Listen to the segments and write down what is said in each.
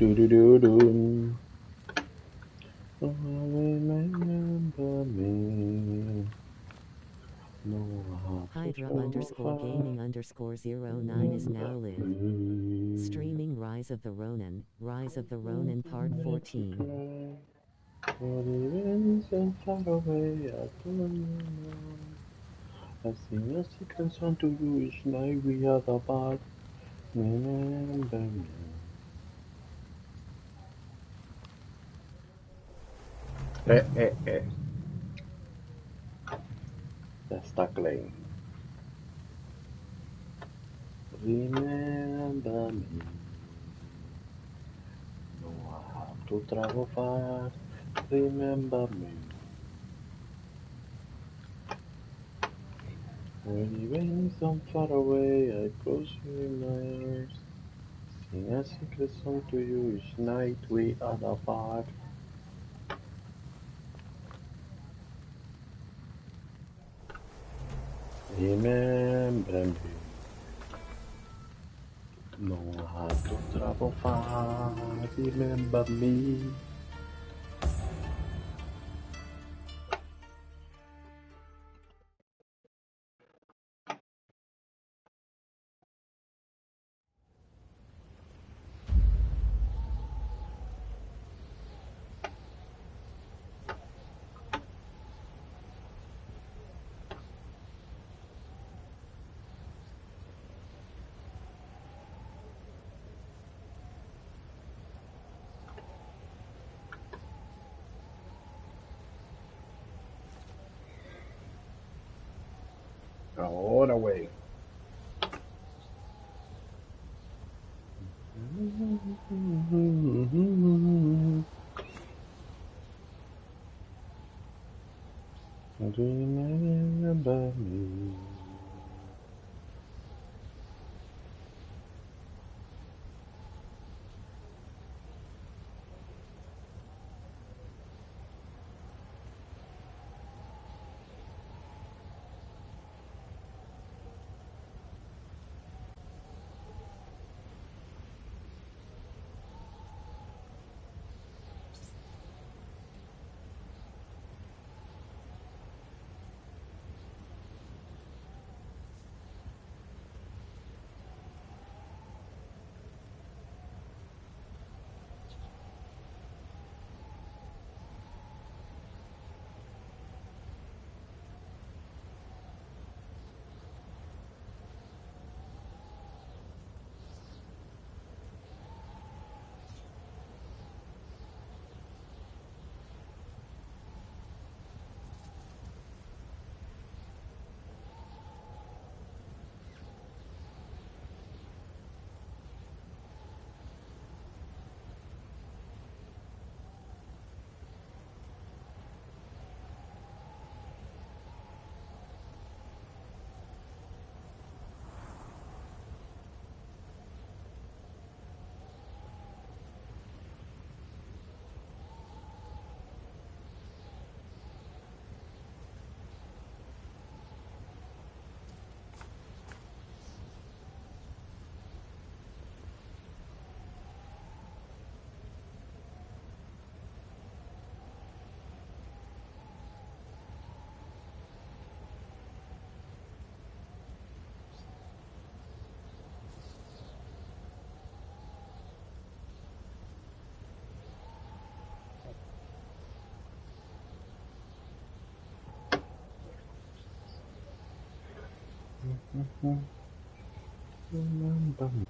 Do do do do. Remember me. No, Hydra underscore gaming underscore 09 is now live. Streaming Rise of the Ronin, Rise of the Ronin Part 14. So far away, I don't know. I sing a secret song to you each night we are apart. Remember me. That's stuckling. Remember me. No, I have to travel far. Remember me. When even so far away, I close my eyes. Sing a secret song to you each night we are apart. Remember me. No, I have to travel far. Remember me. All the way. Remember me. Remember me.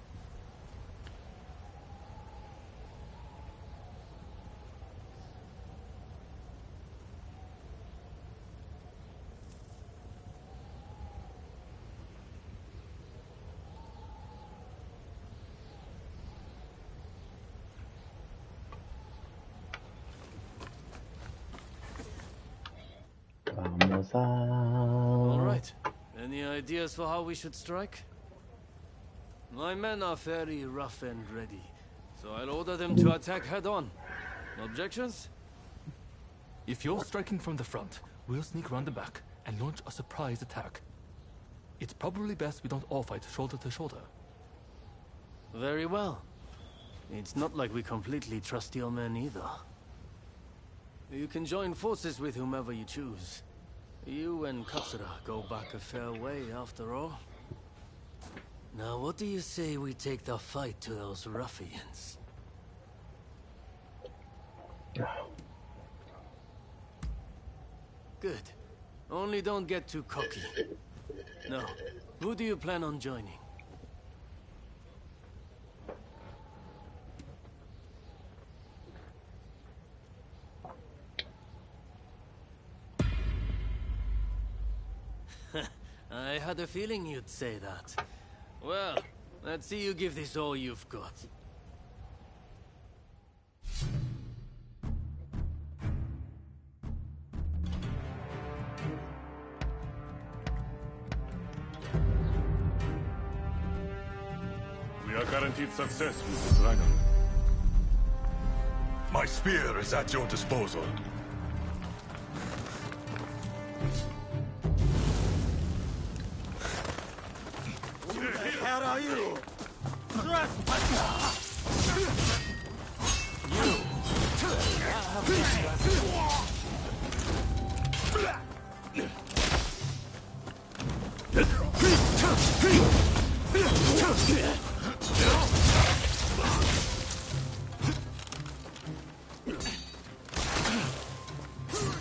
Vamos All a... right. Any ideas for how we should strike? My men are very rough and ready, so I'll order them to attack head-on. Objections? If you're striking from the front, we'll sneak round the back and launch a surprise attack. It's probably best we don't all fight shoulder to shoulder. Very well. It's not like we completely trust your men either. You can join forces with whomever you choose. You and Katsura go back a fair way, after all. Now, what do you say we take the fight to those ruffians? Good. Only don't get too cocky. Now, who do you plan on joining? I had a feeling you'd say that. Well, let's see you give this all you've got. We are guaranteed success with this dragon. My spear is at your disposal. Where are you?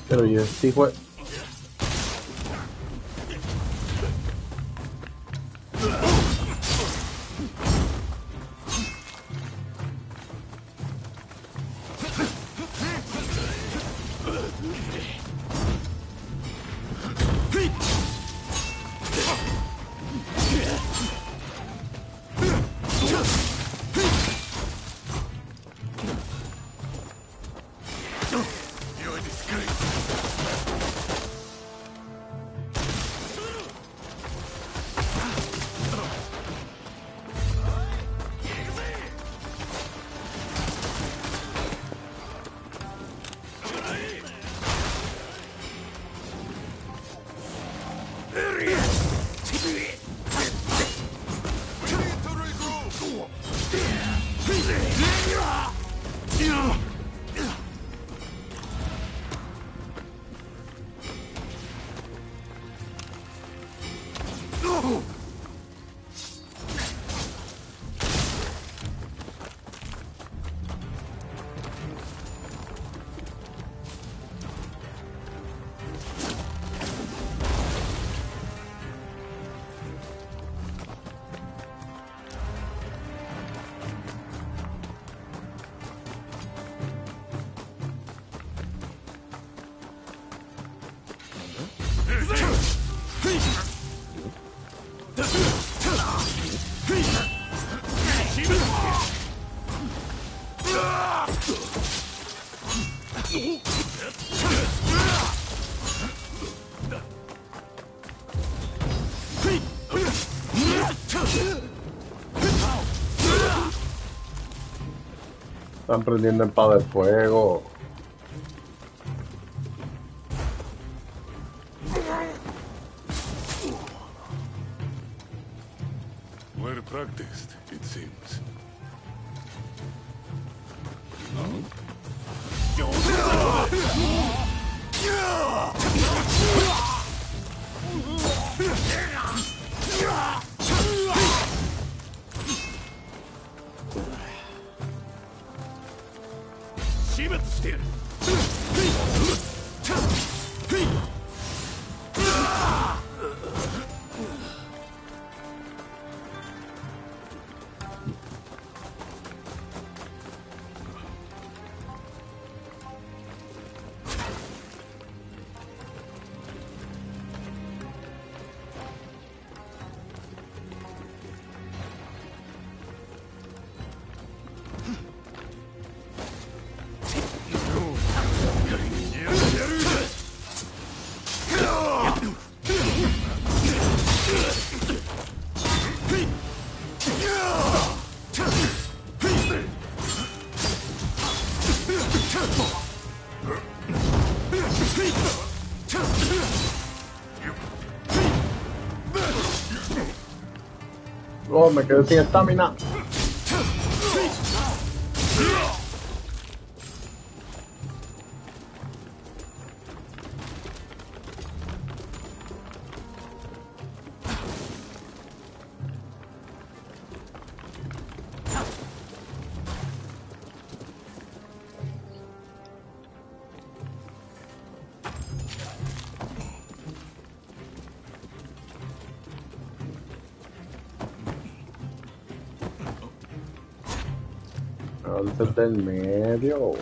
Pero yo sí, güey. Están prendiendo espada de fuego. Well practiced, it seems. Oh, me quedé sin estamina. Entonces del medio.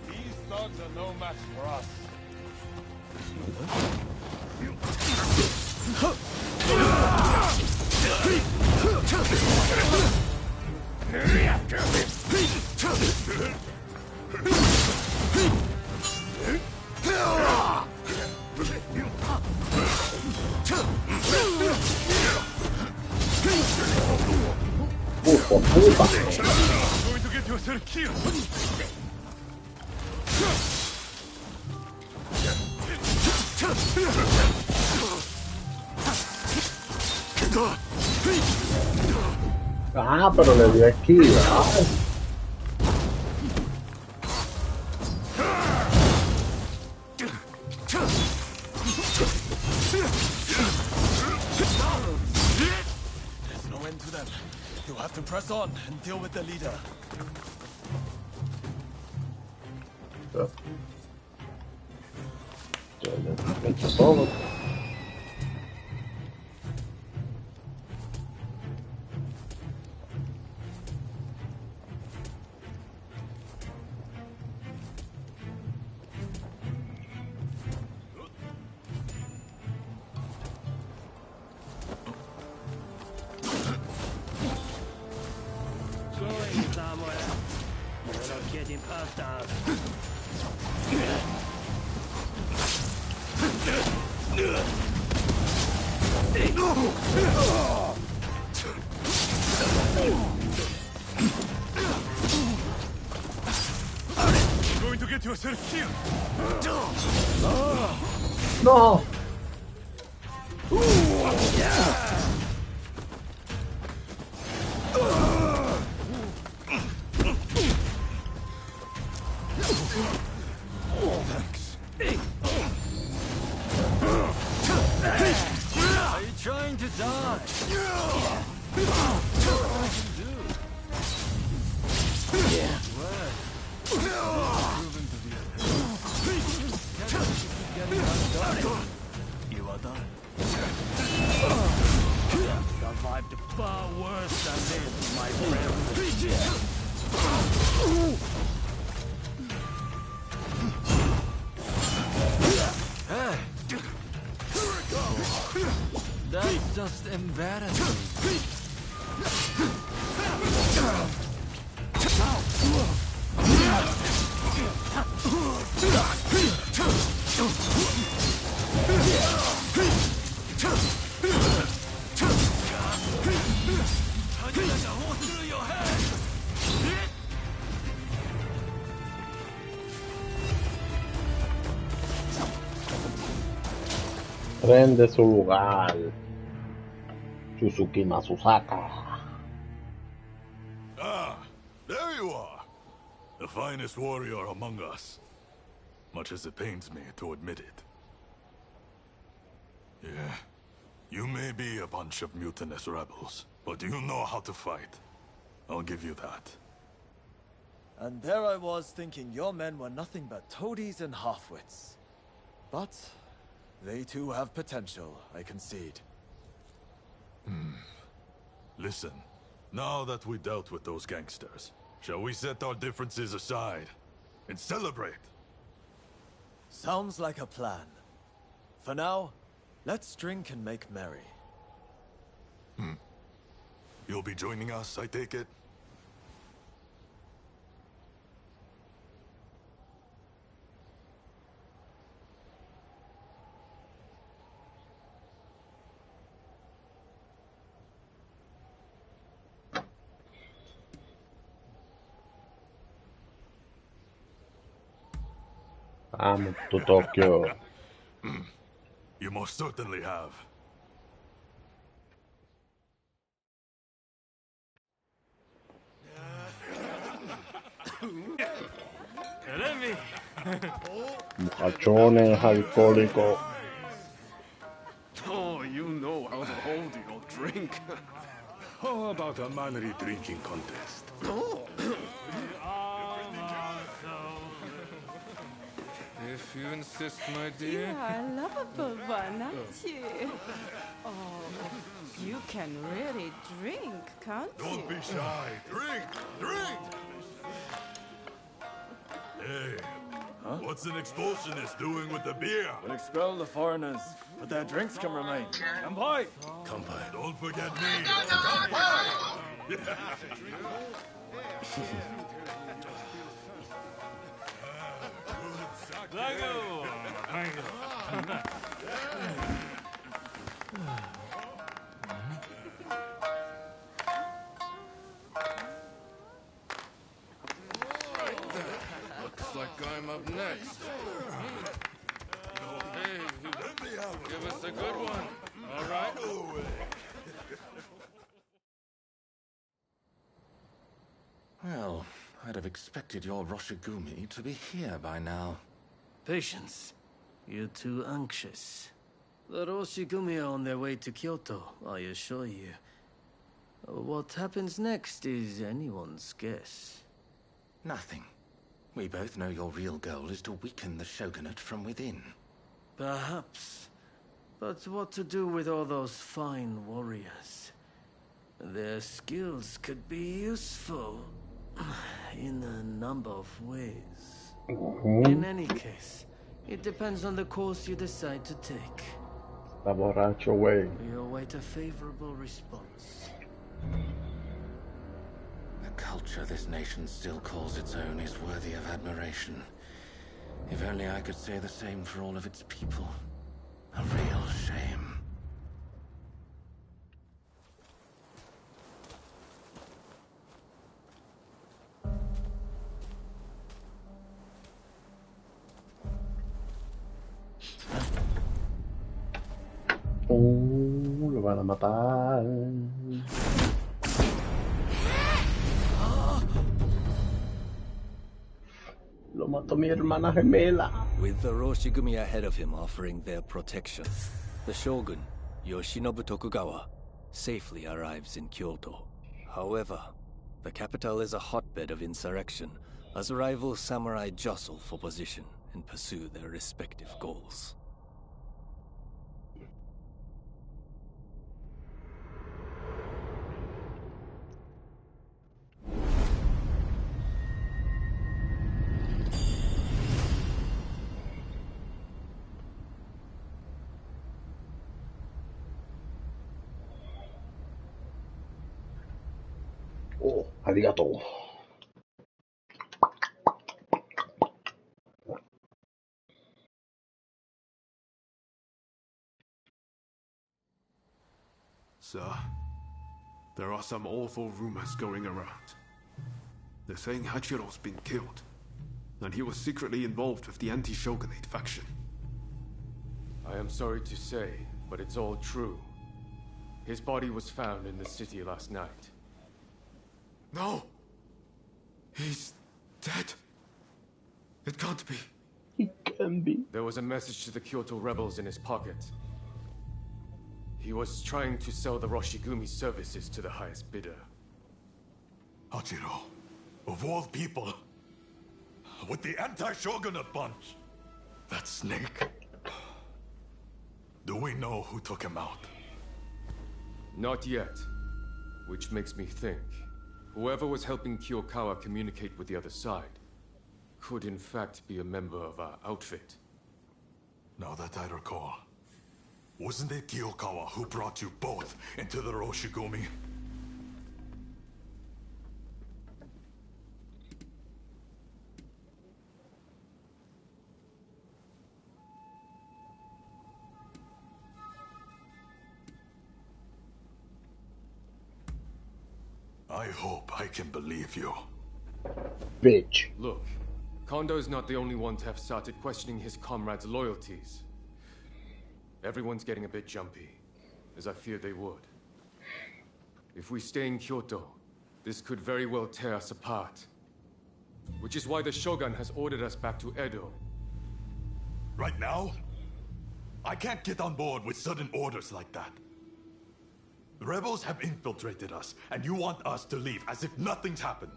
These thugs are no match for us. Puta. I'm going to get yourself killed. Ah, pero le dio esquiva. Ay. There's no end to them. You have to press on and deal with the leader. Ya le he hecho todo. Going somewhere. You're not getting past us. You're going to get yourself killed. No. Are you trying to die? Survived far worse than this, my friend. Hey! That's just embarrassing. Prende su lugar. Suzuki Masusaka. Ah, there you are. The finest warrior among us. Much as it pains me to admit it. Yeah, you may be a bunch of mutinous rebels, but you know how to fight. I'll give you that. And there I was thinking your men were nothing but toadies and halfwits. But they too have potential, I concede. Listen, now that we dealt with those gangsters, shall we set our differences aside and celebrate? Sounds like a plan. For now, let's drink and make merry. You'll be joining us, I take it? Ammuttu Tokyo. You most certainly have. Muka Johnny hai koliko. Oh, you know how to hold your drink. How about a mannery drinking contest? If you insist, my dear. You are a lovable one, aren't you? Oh, you can really drink, can't you? Don't be shy. Drink! Drink! Hey, what's an expulsionist doing with the beer? We'll expel the foreigners, but their drinks can remain. Kampai! Kampai. Don't forget me. Kampai! Looks like I'm up next. Hey, give us a good one. All right? Well, I'd have expected your Roshigumi to be here by now. Patience. You're too anxious. The Roshigumi are on their way to Kyoto, I assure you. What happens next is anyone's guess. Nothing. We both know your real goal is to weaken the shogunate from within. Perhaps. But what to do with all those fine warriors? Their skills could be useful in a number of ways. In any case, it depends on the course you decide to take. Laboraccio way. We await a favorable response. The culture this nation still calls its own is worthy of admiration. If only I could say the same for all of its people. A real shame. Oh, lo van a matar. Lo mató mi hermana gemela. With the Roshigumi ahead of him offering their protection, the shogun, Yoshinobu Tokugawa, safely arrives in Kyoto. However, the capital is a hotbed of insurrection as rival samurai jostle for position and pursue their respective goals. Oh, arigato. Sir, there are some awful rumors going around. They're saying Hachiro's been killed, and he was secretly involved with the anti-shogunate faction. I am sorry to say, but it's all true. His body was found in the city last night. No! He's dead. It can't be. He can be. There was a message to the Kyoto rebels in his pocket. He was trying to sell the Roshigumi services to the highest bidder. Hachiro, of all people, with the anti-shogunate bunch, that snake. Do we know who took him out? Not yet. Which makes me think, whoever was helping Kiyokawa communicate with the other side could in fact be a member of our outfit. Now that I recall, wasn't it Kiyokawa who brought you both into the Roshigumi? I hope I can believe you. Bitch. Look, Kondo's not the only one to have started questioning his comrades' loyalties. Everyone's getting a bit jumpy, as I feared they would. If we stay in Kyoto, this could very well tear us apart. Which is why the Shogun has ordered us back to Edo. Right now? I can't get on board with sudden orders like that. The rebels have infiltrated us, and you want us to leave as if nothing's happened.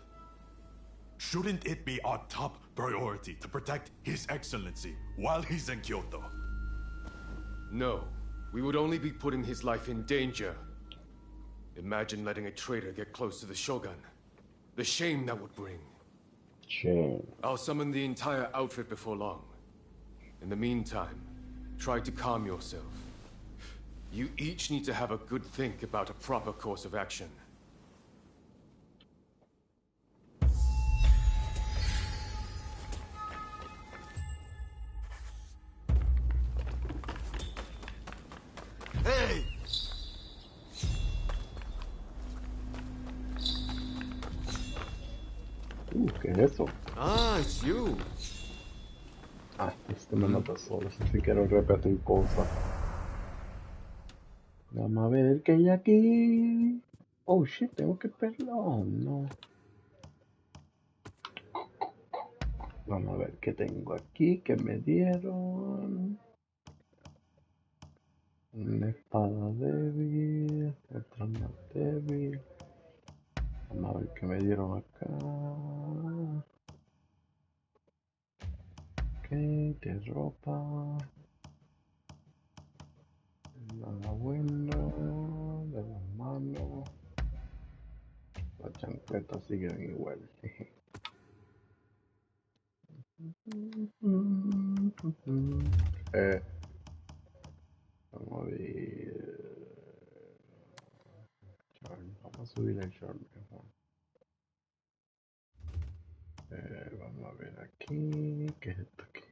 Shouldn't it be our top priority to protect His Excellency while he's in Kyoto? No. We would only be putting his life in danger. Imagine letting a traitor get close to the Shogun. The shame that would bring. Shame. I'll summon the entire outfit before long. In the meantime, try to calm yourself. You each need to have a good think about a proper course of action. Hey! ¿Qué es eso? Ah, it's you. Ah, este me mata solo, si quiero repetir cosas. Vamos a ver qué hay aquí. Oh shit, tengo que esperar. Oh no. Vamos a ver qué tengo aquí, que me dieron. Una espada débil, otra más débil. Vamos a ver qué me dieron acá. Ok, de ropa. Nada bueno, de las manos. Las chancletas siguen igual. Vamos a ver. Vamos a subir el short mejor. Vamos a ver aquí. ¿Qué es esto aquí?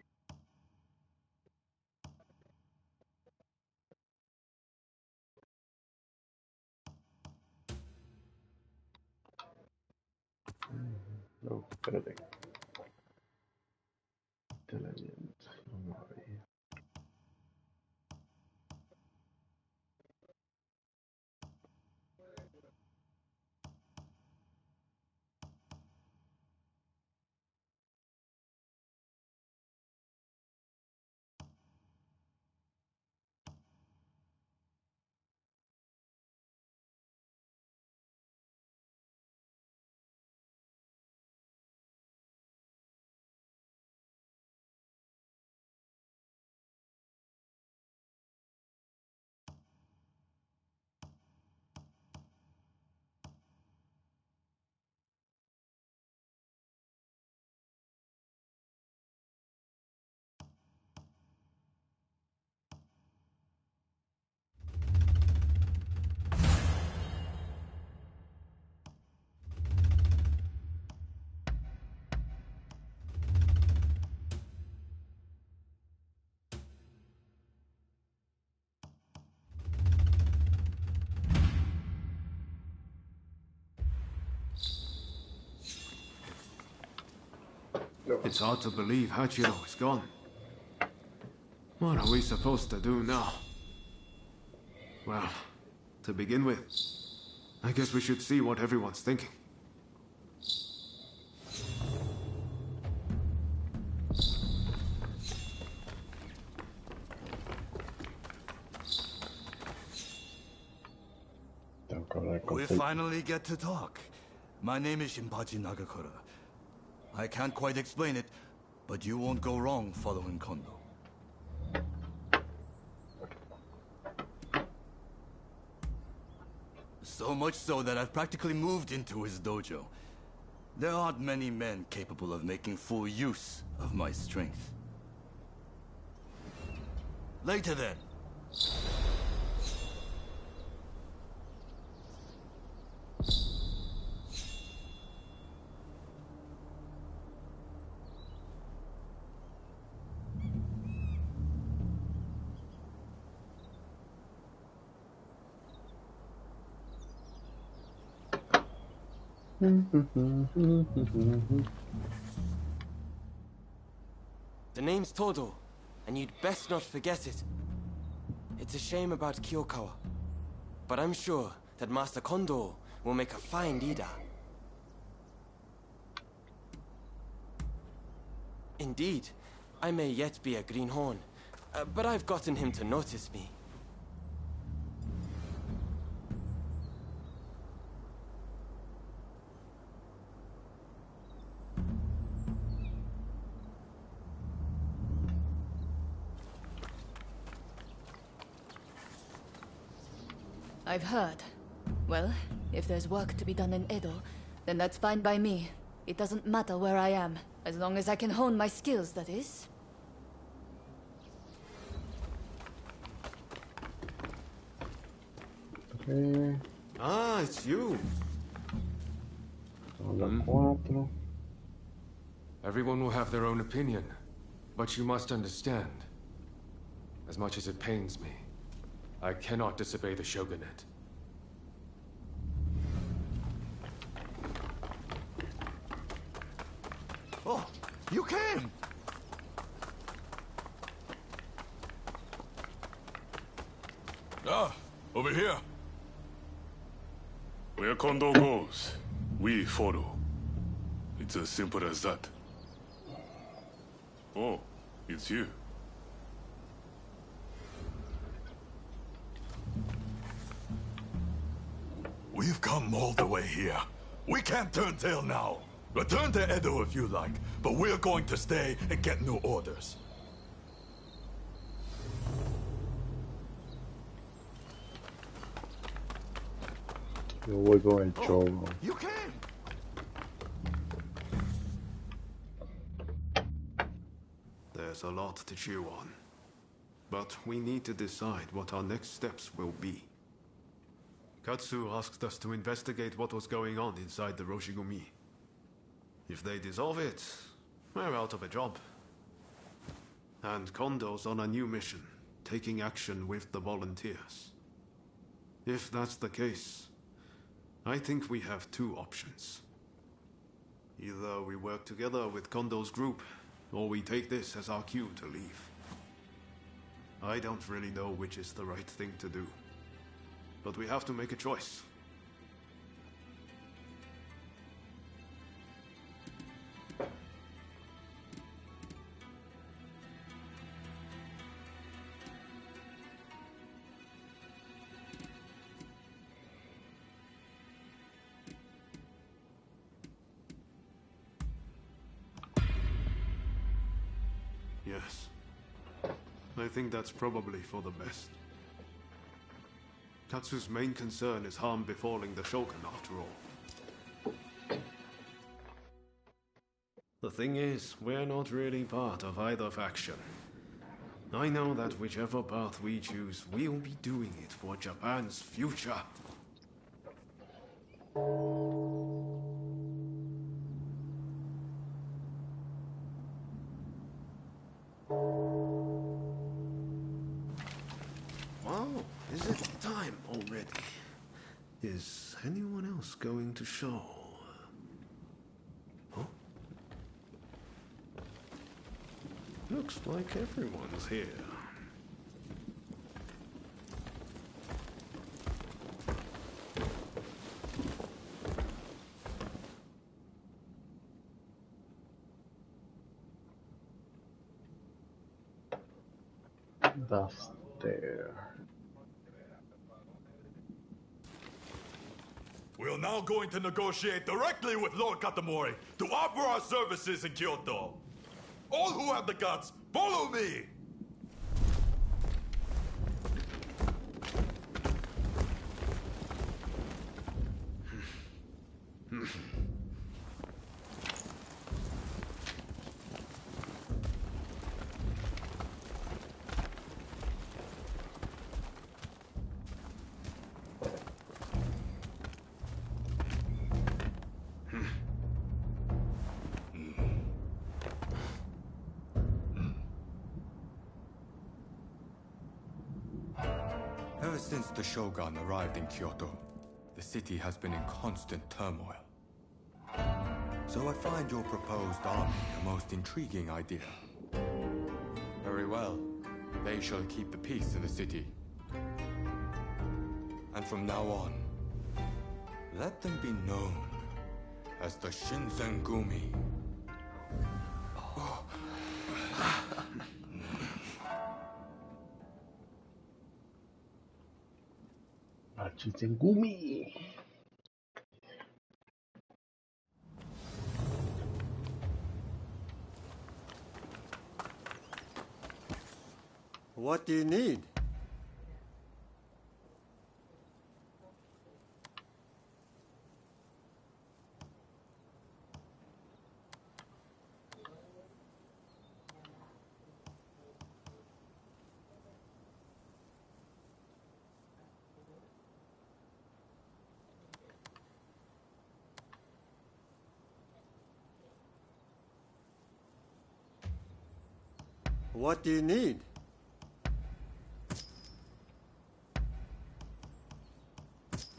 No, espérate. Intelligence. Vamos a ver. It's hard to believe Hachiro is gone. What are we supposed to do now? Well, to begin with, I guess we should see what everyone's thinking. We finally get to talk. My name is Shinpachi Nagakura. I can't quite explain it, but you won't go wrong following Kondo. So much so that I've practically moved into his dojo. There aren't many men capable of making full use of my strength. Later then. The name's Todo, and you'd best not forget it. It's a shame about Kyokawa, but I'm sure that Master Kondo will make a fine leader. Indeed, I may yet be a greenhorn, but I've gotten him to notice me. I've heard. Well, if there's work to be done in Edo, then that's fine by me. It doesn't matter where I am, as long as I can hone my skills, that is. Okay. Ah, it's you. Son las 4. Everyone will have their own opinion, but you must understand. As much as it pains me, I cannot disobey the shogunate. Oh, you can! Ah, over here. Where Kondo goes, we follow. It's as simple as that. Oh, it's you. We've come all the way here. We can't turn tail now. Return to Edo if you like, but we're going to stay and get new orders. Yo voy con el chorro. You can! There's a lot to chew on. But we need to decide what our next steps will be. Katsu asked us to investigate what was going on inside the Roshigumi. If they dissolve it, we're out of a job. And Kondo's on a new mission, taking action with the volunteers. If that's the case, I think we have two options. Either we work together with Kondo's group, or we take this as our cue to leave. I don't really know which is the right thing to do, but we have to make a choice. Yes. I think that's probably for the best. Katsu's main concern is harm befalling the Shogun, after all. The thing is, we're not really part of either faction. I know that whichever path we choose, we'll be doing it for Japan's future. Wow, is it time already? Is anyone else going to show? Huh? Looks like everyone's here. That's there. We're now going to negotiate directly with Lord Katamori to offer our services in Kyoto. All who have the guts, follow me! Ever since the Shogun arrived in Kyoto, the city has been in constant turmoil. So I find your proposed army a most intriguing idea. Very well. They shall keep the peace in the city. And from now on, let them be known as the Shinsengumi. Shinsengumi. What do you need? What do you need?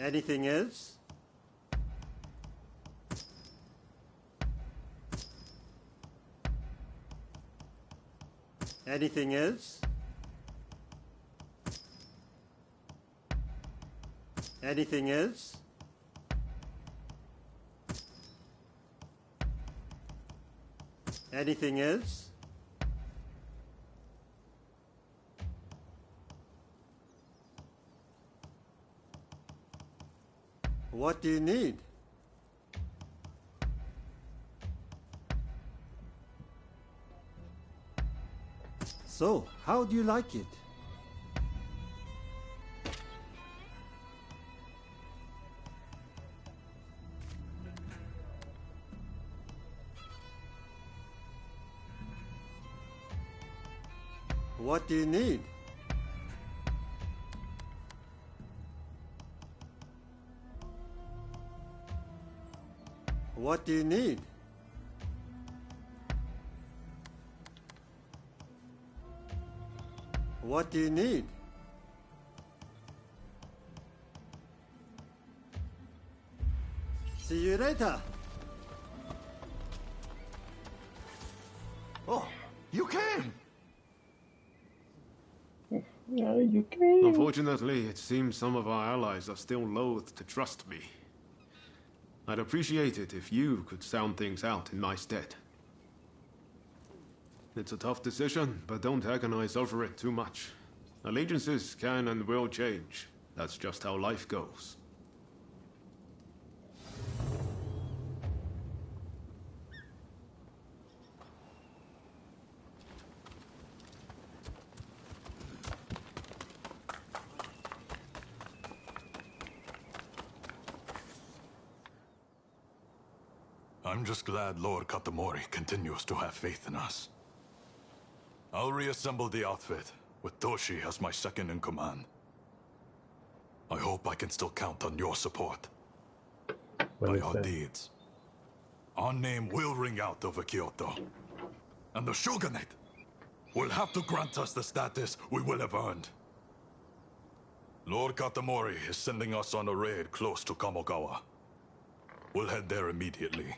Anything else? Anything else? Anything else? Anything else? What do you need? So, how do you like it? What do you need? What do you need? What do you need? See you later. Oh, you came! Yeah, you came. Unfortunately, it seems some of our allies are still loath to trust me. I'd appreciate it if you could sound things out in my stead. It's a tough decision, but don't agonize over it too much. Allegiances can and will change. That's just how life goes. I'm just glad Lord Katamori continues to have faith in us. I'll reassemble the outfit, with Toshi as my second in command. I hope I can still count on your support. By our deeds, our name will ring out over Kyoto. And the Shogunate will have to grant us the status we will have earned. Lord Katamori is sending us on a raid close to Kamogawa. We'll head there immediately.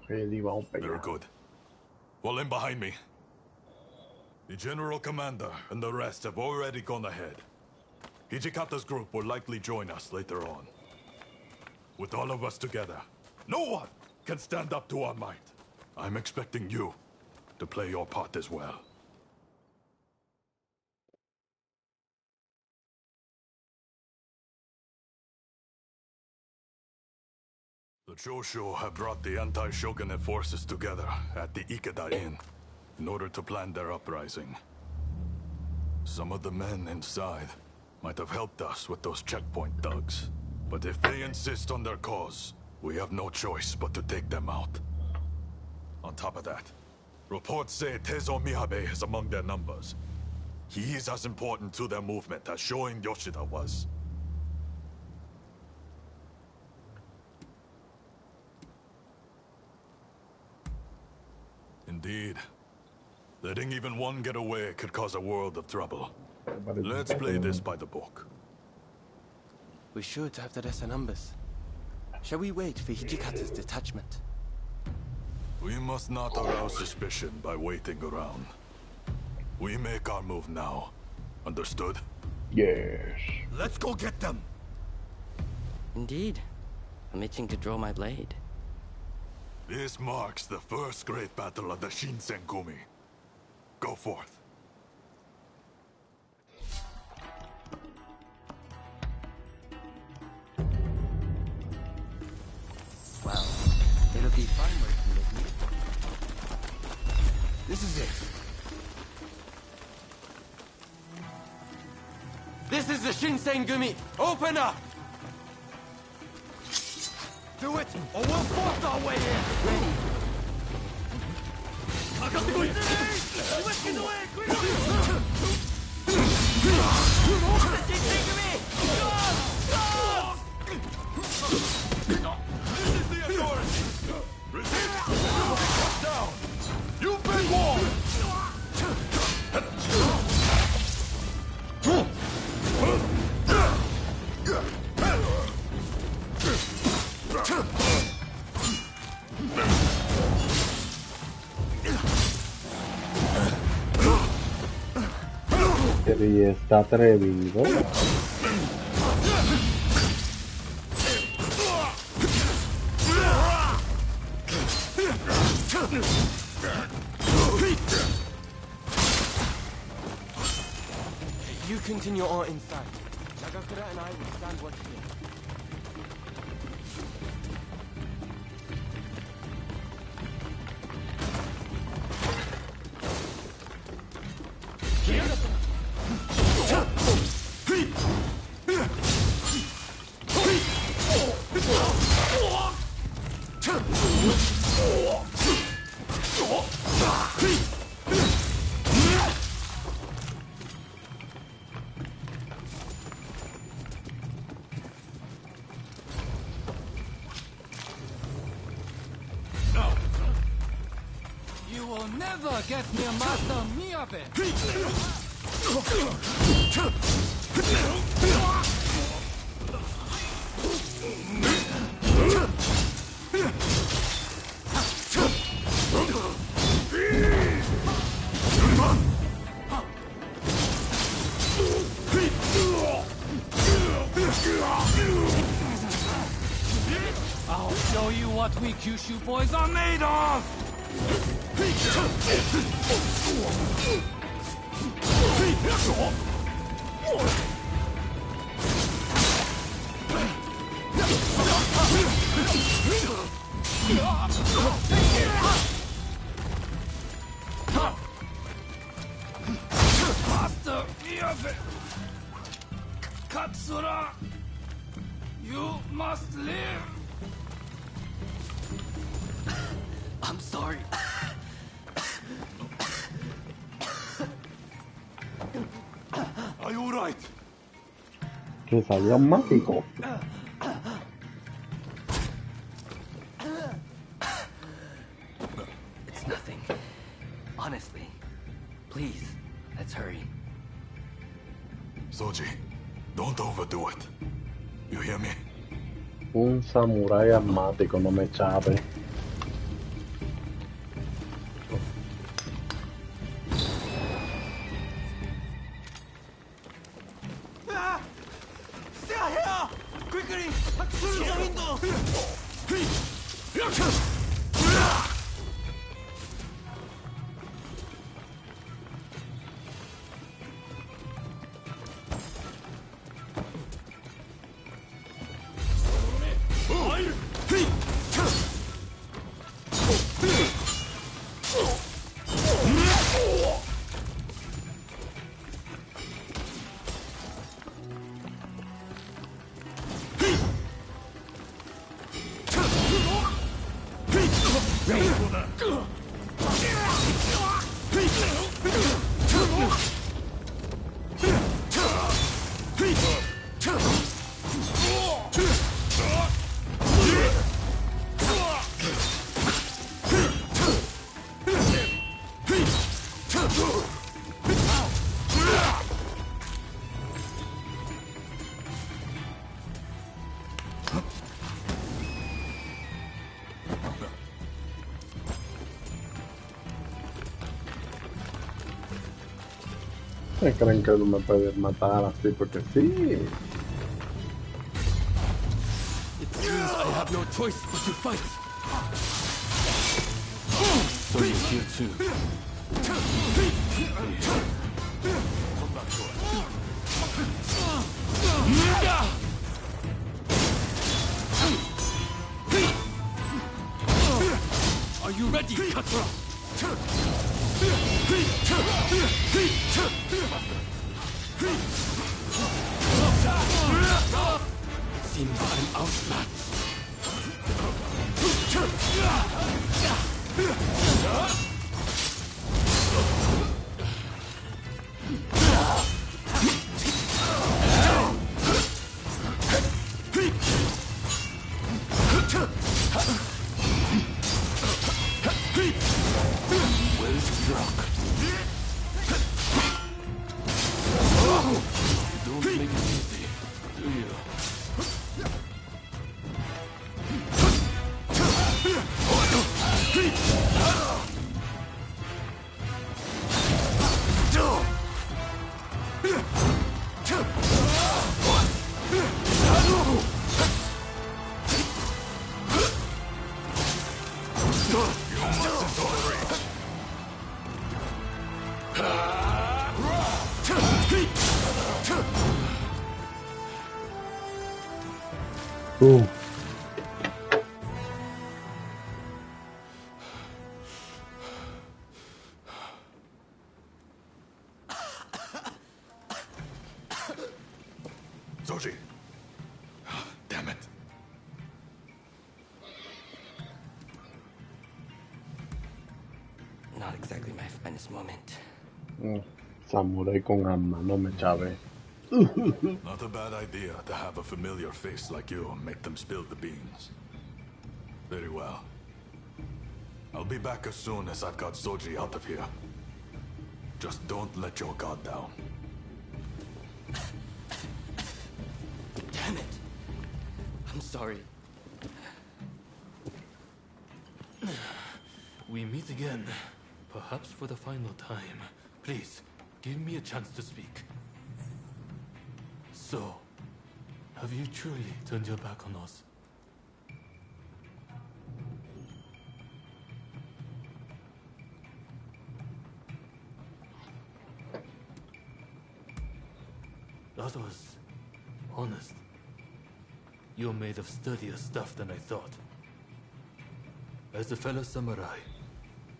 Really won't be. Very good. Fall in behind me. The General Commander and the rest have already gone ahead. Hijikata's group will likely join us later on. With all of us together, no one can stand up to our might. I'm expecting you to play your part as well. The Choshu have brought the anti-shogunate forces together at the Ikeda Inn in order to plan their uprising. Some of the men inside might have helped us with those checkpoint thugs. But if they insist on their cause, we have no choice but to take them out. On top of that, reports say Tezo Miyabe is among their numbers. He is as important to their movement as Shoin Yoshida was. Indeed. Letting even one get away could cause a world of trouble. Let's play this by the book. We should have the lesser numbers. Shall we wait for Hijikata's detachment? We must not arouse suspicion by waiting around. We make our move now. Understood? Yes. Let's go get them! Indeed. I'm itching to draw my blade. This marks the first great battle of the Shinsengumi. Go forth. Well, it'll be fun working with you. This is it. This is the Shinsengumi! Open up! Do it, or we'll force our way in! Ready. This is the authority! Resist! Down! You've been warned! Está atrevido. You continue on inside. Nagakura and I will stand watch here. You will never get near Master Miyabe! I'll show you what we Kyushu boys are made of! Master Miyabe! Katsura! You must live! I'm sorry. Are you alright? Que salió mágico. It's nothing. Honestly. Please, let's hurry. Soji, don't overdo it. You hear me? Un samurái asmático, no me chape. Stay here! Quickly! Through the window! ¿Me creen que no me pueden matar así porque sí? It seems I have no choice but to fight. So you're here too. Come back to us. Are you ready, Katsura? Seems I'm outmatched. Well struck. Don't make it easy, do you? Soji! Damn it. Not exactly my finest moment. Samurai con arma, no me chave. Not a bad idea to have a familiar face like you make them spill the beans. Very well. I'll be back as soon as I've got Soji out of here. Just don't let your guard down. Damn it. I'm sorry. We meet again. Perhaps for the final time. Please, give me a chance to speak. So, have you truly turned your back on us? That was honest. You're made of sturdier stuff than I thought. As a fellow samurai,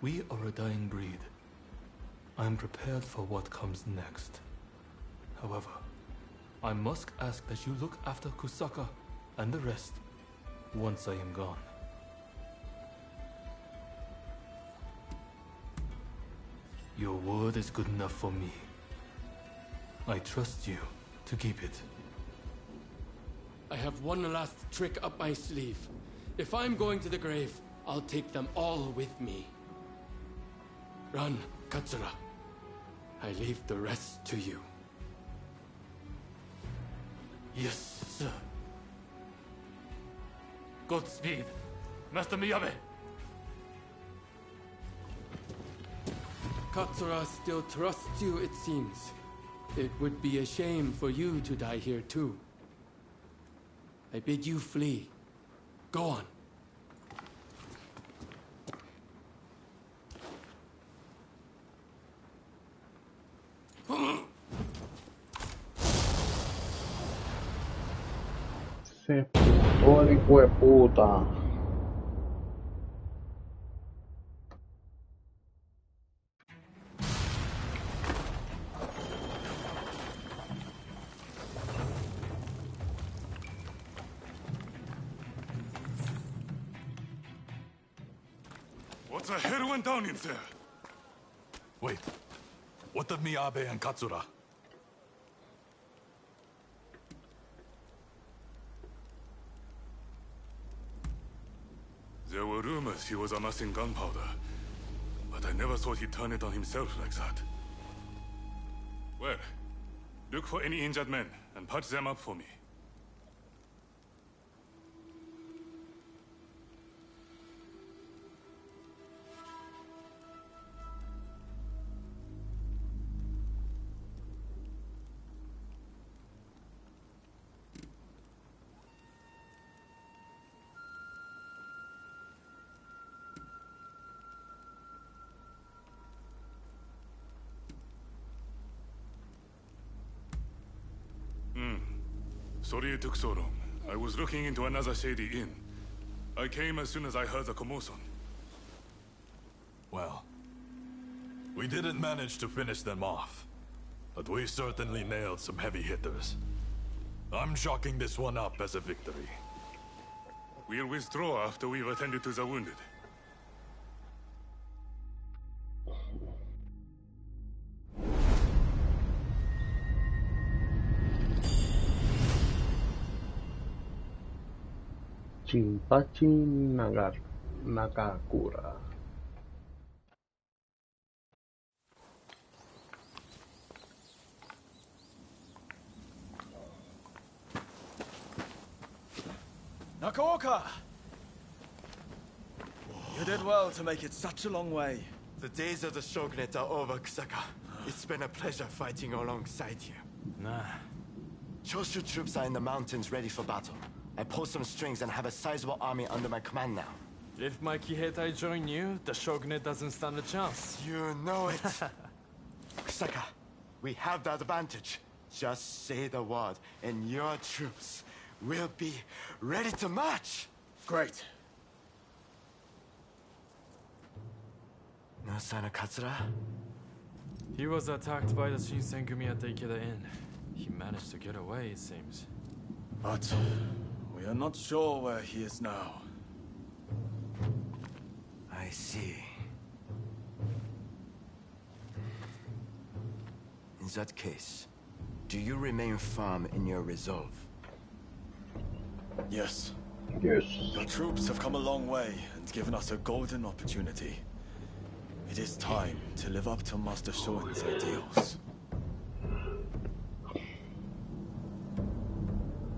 we are a dying breed. I'm prepared for what comes next. However, I must ask that you look after Kusaka and the rest once I am gone. Your word is good enough for me. I trust you to keep it. I have one last trick up my sleeve. If I'm going to the grave, I'll take them all with me. Run, Katsura. I leave the rest to you. Yes, sir. Godspeed, Master Miyabe. Katsura still trusts you, it seems. It would be a shame for you to die here too. I bid you flee. Go on. Se putó el hijo de puta. What the hell went down in there? Wait. What of Miyabe and Katsura? There were rumors he was amassing gunpowder, but I never thought he'd turn it on himself like that. Well, look for any injured men and patch them up for me. Sorry it took so long. I was looking into another shady inn. I came as soon as I heard the commotion. Well, we didn't manage to finish them off, but we certainly nailed some heavy hitters. I'm chalking this one up as a victory. We'll withdraw after we've attended to the wounded. Jinpachi Nagakura. Nakaoka! You did well to make it such a long way. The days of the shogunate are over, Kusaka. It's been a pleasure fighting alongside you. Nah. Choshu troops are in the mountains ready for battle. I pulled some strings and have a sizable army under my command now. If my Kiheitai join you, the shogunate doesn't stand a chance. You know it. Kusaka, we have the advantage. Just say the word, and your troops will be ready to march. Great. No sign of Katsura? He was attacked by the Shinsengumi at the Ikeda Inn. He managed to get away, it seems. But we are not sure where he is now. I see. In that case, do you remain firm in your resolve? Yes. Yes. Your troops have come a long way and given us a golden opportunity. It is time to live up to Master Shoin's ideals.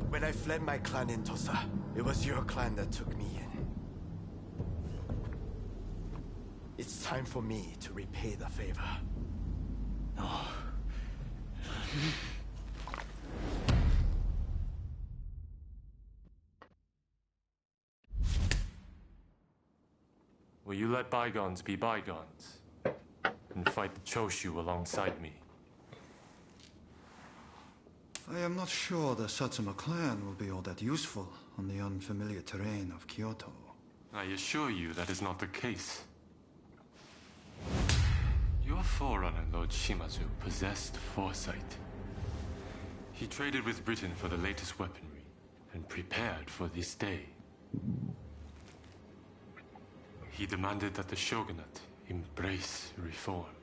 When I fled my clan in Tosa, it was your clan that took me in. It's time for me to repay the favor. Oh. Will you let bygones be bygones and fight the Choshu alongside me? I am not sure the Satsuma clan will be all that useful on the unfamiliar terrain of Kyoto. I assure you that is not the case. Your forerunner, Lord Shimazu, possessed foresight. He traded with Britain for the latest weaponry and prepared for this day. He demanded that the shogunate embrace reform.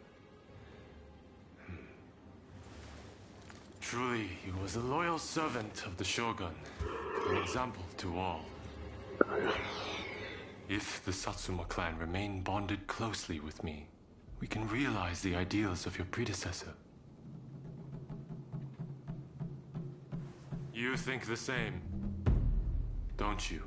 Truly, he was a loyal servant of the shogun, an example to all. If the Satsuma clan remain bonded closely with me, we can realize the ideals of your predecessor. You think the same, don't you?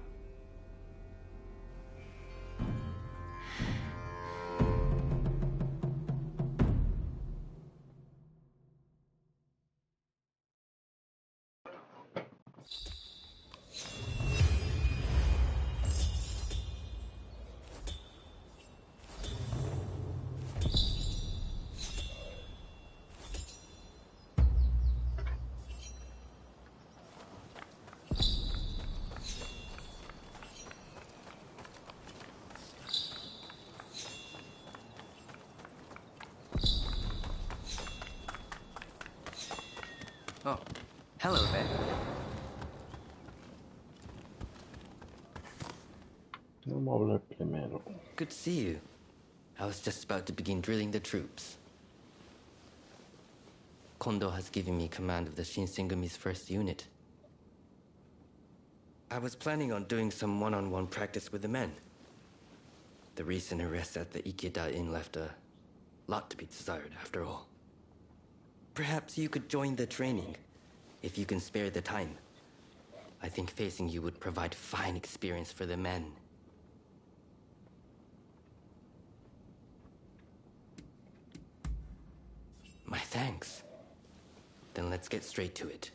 Oh, hello there. Vamos a hablar primero. Good to see you. I was just about to begin drilling the troops. Kondo has given me command of the Shinsengumi's first unit. I was planning on doing some one-on-one practice with the men. The recent arrest at the Ikeda Inn left a lot to be desired, after all. Perhaps you could join the training, if you can spare the time. I think facing you would provide fine experience for the men. My thanks. Then let's get straight to it.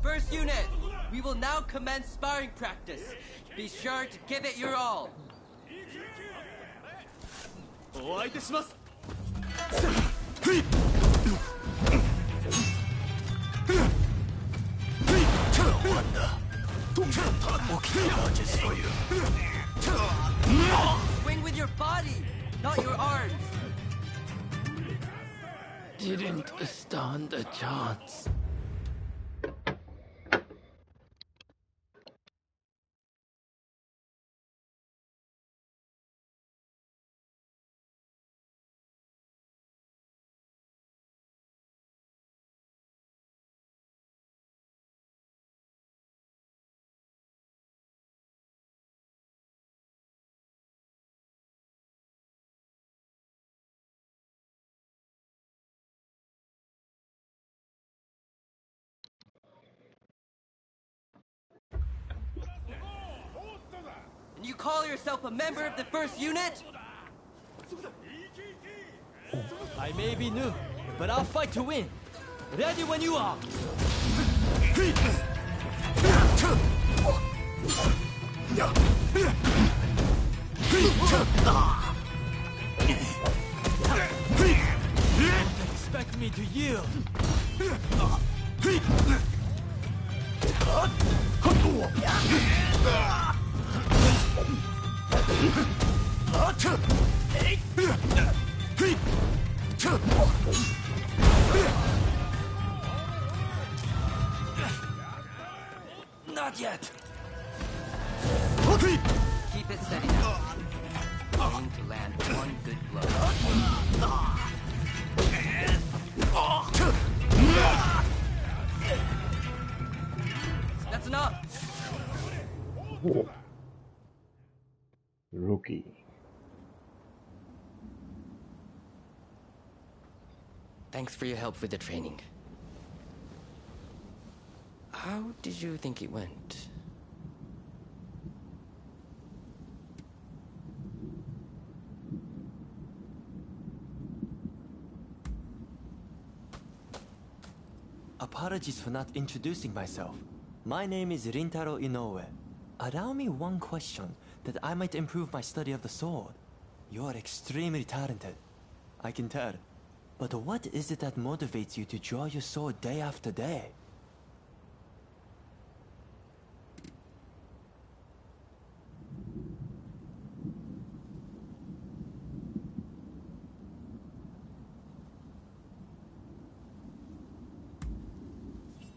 First unit, we will now commence sparring practice. Be sure to give it your all. お相手します Swing with your body, not your arms. Didn't stand a chance. And you call yourself a member of the first unit? I may be new, but I'll fight to win. Ready when you are. Don't expect me to yield. Not yet. Keep it steady now. Aim to land one good blow. That's enough. Rookie. Thanks for your help with the training. How did you think it went? Apologies for not introducing myself. My name is Rintaro Inoue. Allow me one question that I might improve my study of the sword. You're extremely talented, I can tell. But what is it that motivates you to draw your sword day after day?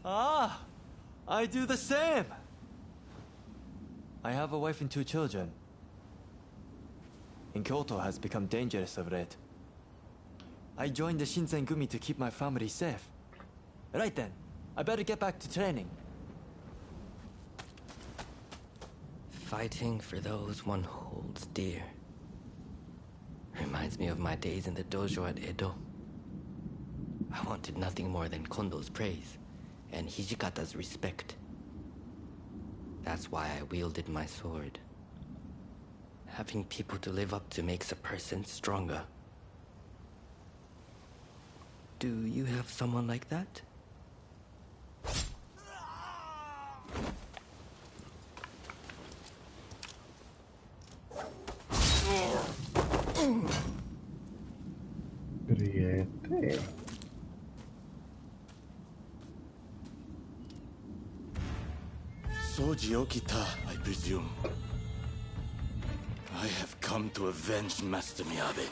Ah, I do the same. I have a wife and 2 children. And Kyoto has become dangerous of late. I joined the Shinsengumi to keep my family safe. Right then, I better get back to training. Fighting for those one holds dear. Reminds me of my days in the dojo at Edo. I wanted nothing more than Kondo's praise and Hijikata's respect. That's why I wielded my sword. Having people to live up to makes a person stronger. Do you have someone like that? Priete. Soji Okita, I presume. I have come to avenge Master Miyabe.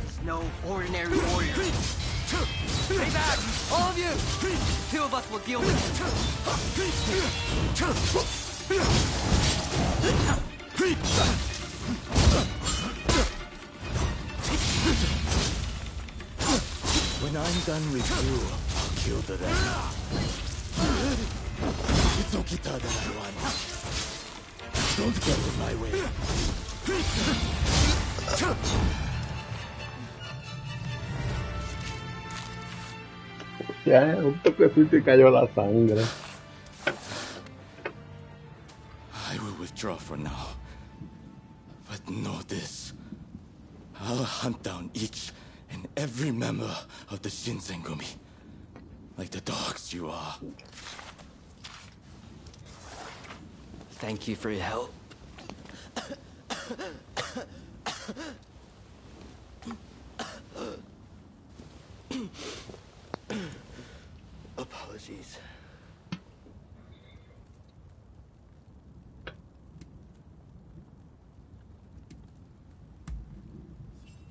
He's no ordinary warrior. Stay back, all of you! 2 of us will deal with When I'm done with you, I'll kill the rest. It's Okita that I want. Don't get in my way. Ya, un toque sí te cayó la sangre. I will withdraw for now. But know this. I'll hunt down each and every member of the Shinsengumi. Like the dogs you are. Thank you for your help. Apologies.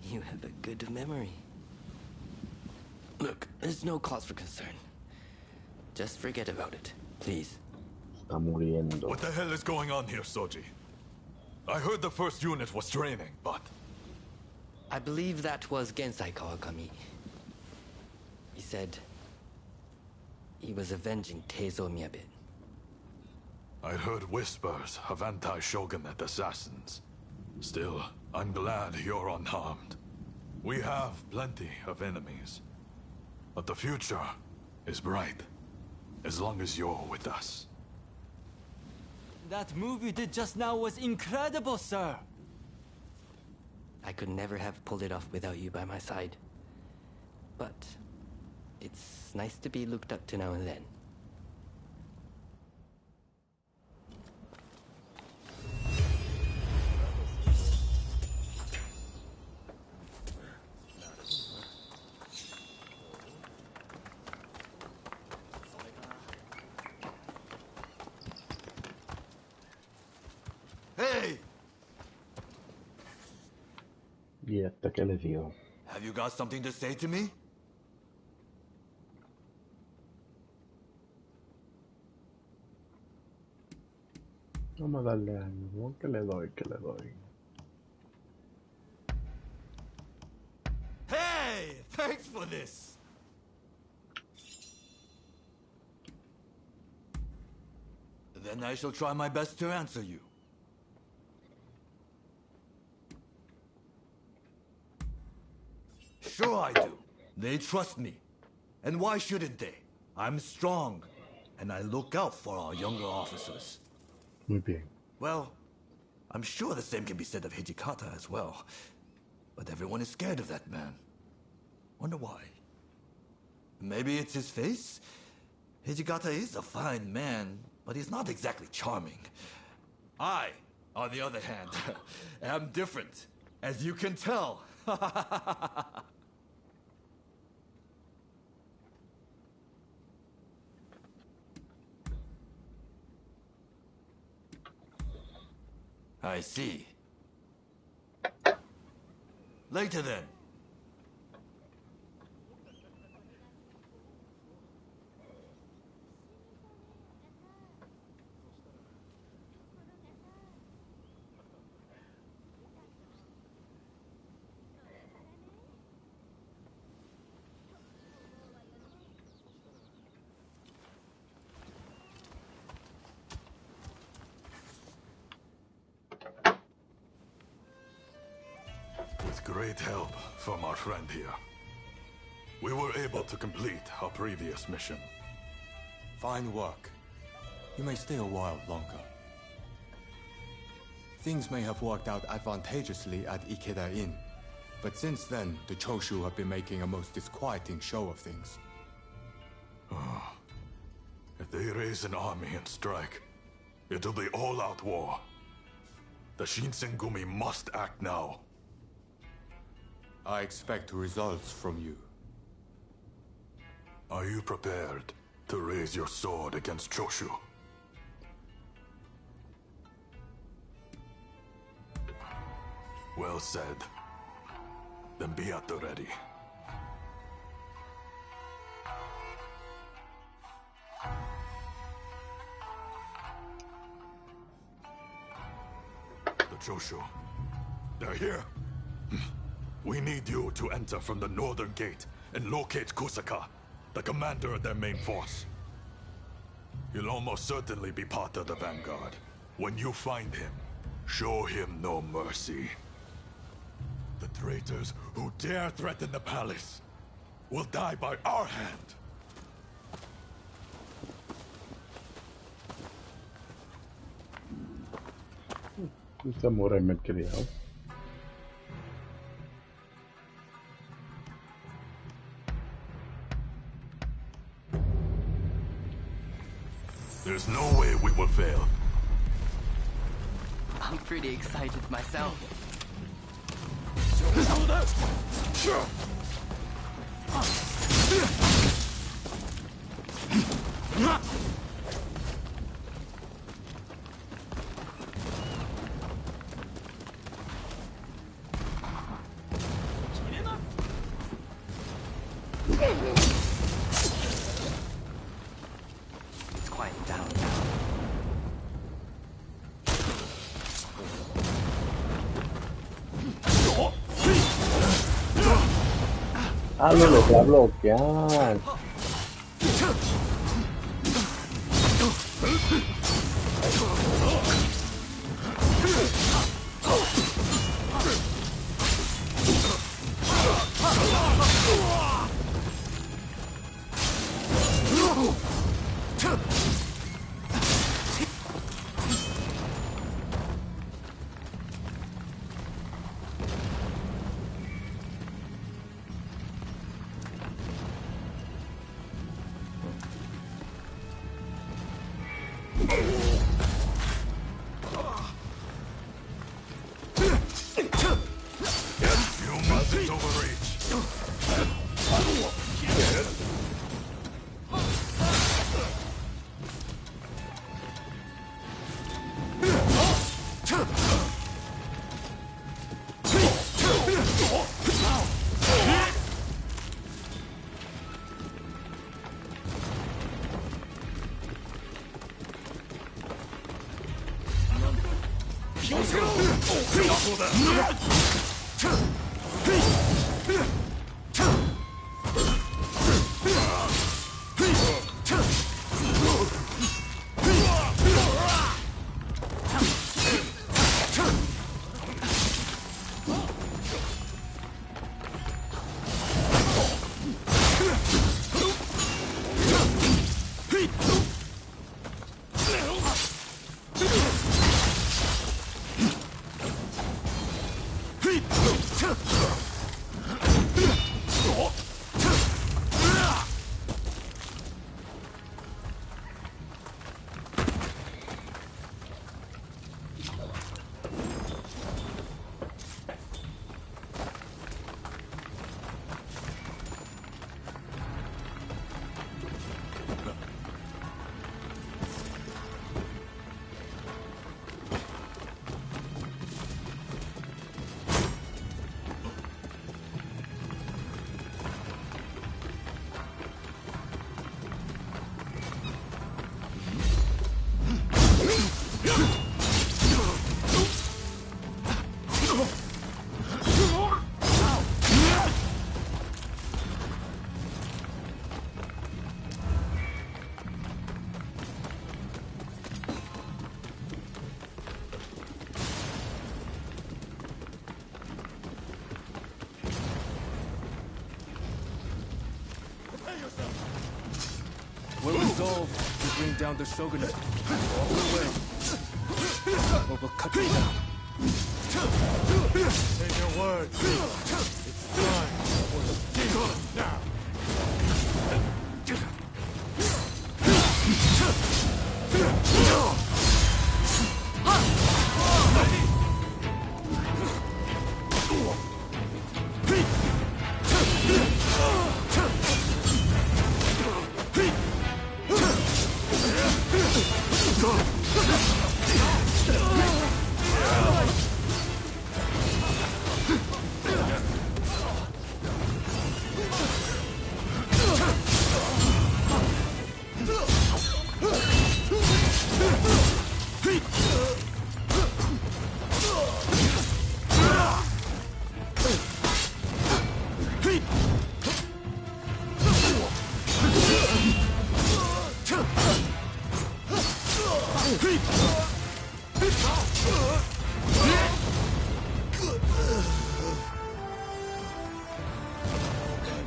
You have a good memory. Look, there's no cause for concern. Just forget about it, please. Está muriendo. What the hell is going on here, Soji? I heard the first unit was training, but... I believe that was Gensai Kawakami. He said he was avenging Teizo Miyabe. I'd heard whispers of anti-shogunate assassins. Still, I'm glad you're unharmed. We have plenty of enemies. But the future is bright, as long as you're with us. That move you did just now was incredible, sir! I could never have pulled it off without you by my side. But it's nice to be looked up to now and then. Hey! ¿Y hasta qué les digo? Have you got something to say to me? Vamos a darle algo. ¿Qué le doy? ¿Qué le doy? Hey! Thanks for this! Then I shall try my best to answer you. Sure I do. They trust me. And why shouldn't they? I'm strong, and I look out for our younger officers. Muy bien. Well, I'm sure the same can be said of Hijikata as well. But everyone is scared of that man. Wonder why? Maybe it's his face? Hijikata is a fine man, but he's not exactly charming. I, on the other hand, am different, as you can tell. I see. Later then. With great help from our friend here, we were able to complete our previous mission. Fine work. You may stay a while longer. Things may have worked out advantageously at Ikeda Inn, but since then, the Choshu have been making a most disquieting show of things. If they raise an army and strike, it'll be all-out war. The Shinsengumi must act now. I expect results from you. Are you prepared to raise your sword against Choshu? Well said. Then be at the ready. The Choshu. They're here. We need you to enter from the northern gate and locate Kusaka, the commander of their main force. He'll almost certainly be part of the vanguard. When you find him, show him no mercy. The traitors who dare threaten the palace will die by our hand. Un samurai malcriado. There's no way we will fail. I'm pretty excited myself. It's quieting down now. Ah, lo logré bloquear. You mustn't overreach. We're resolved to bring down the shogunate. All the way. Or we'll cut you down. Say your words. It's time for the demon now.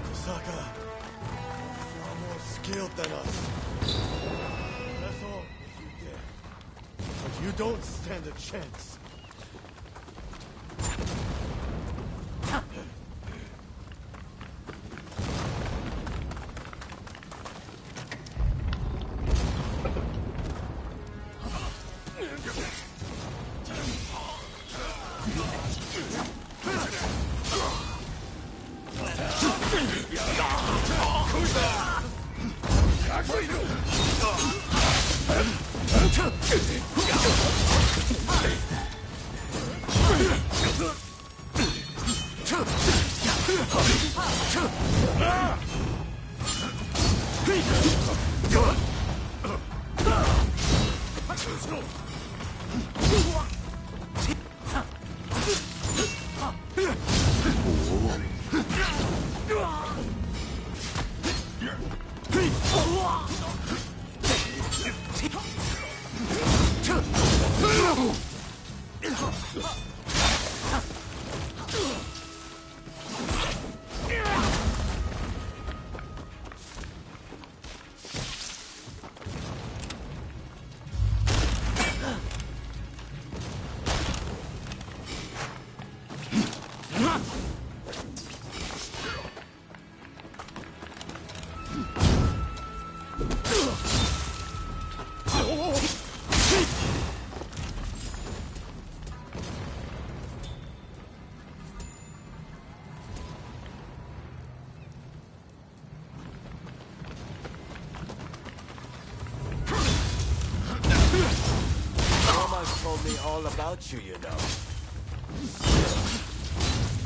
Kusaka, you're more skilled than us. That's all you did. But you don't stand a chance. Told me all about you, you know.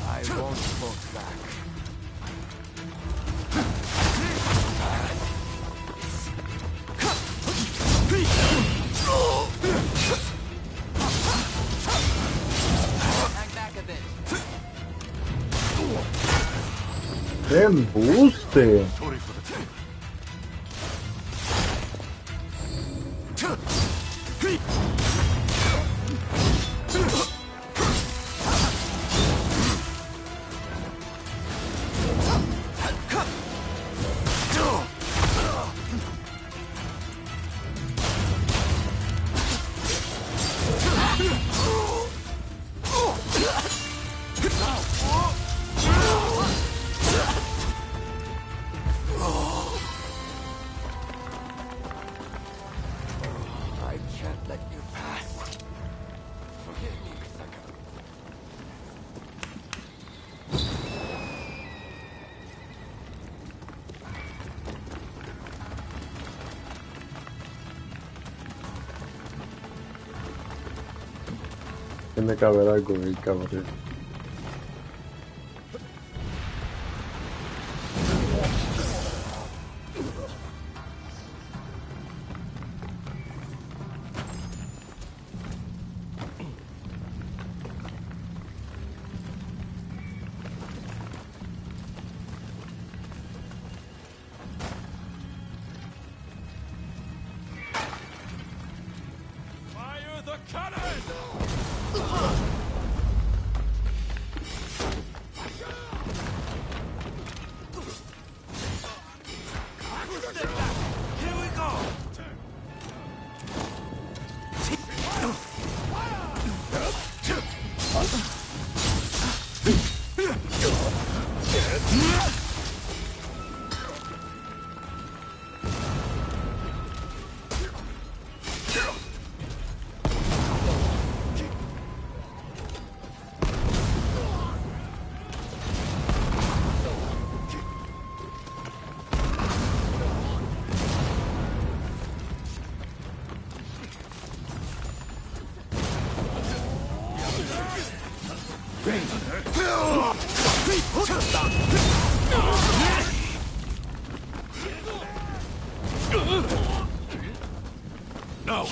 I won't hold back. Hang back a bit. ¡Qué embuste! I can't let you pass. Forgive me, Misaka. Tiene que haber algo en el cabrón. Fire the cannon! Here we go! No!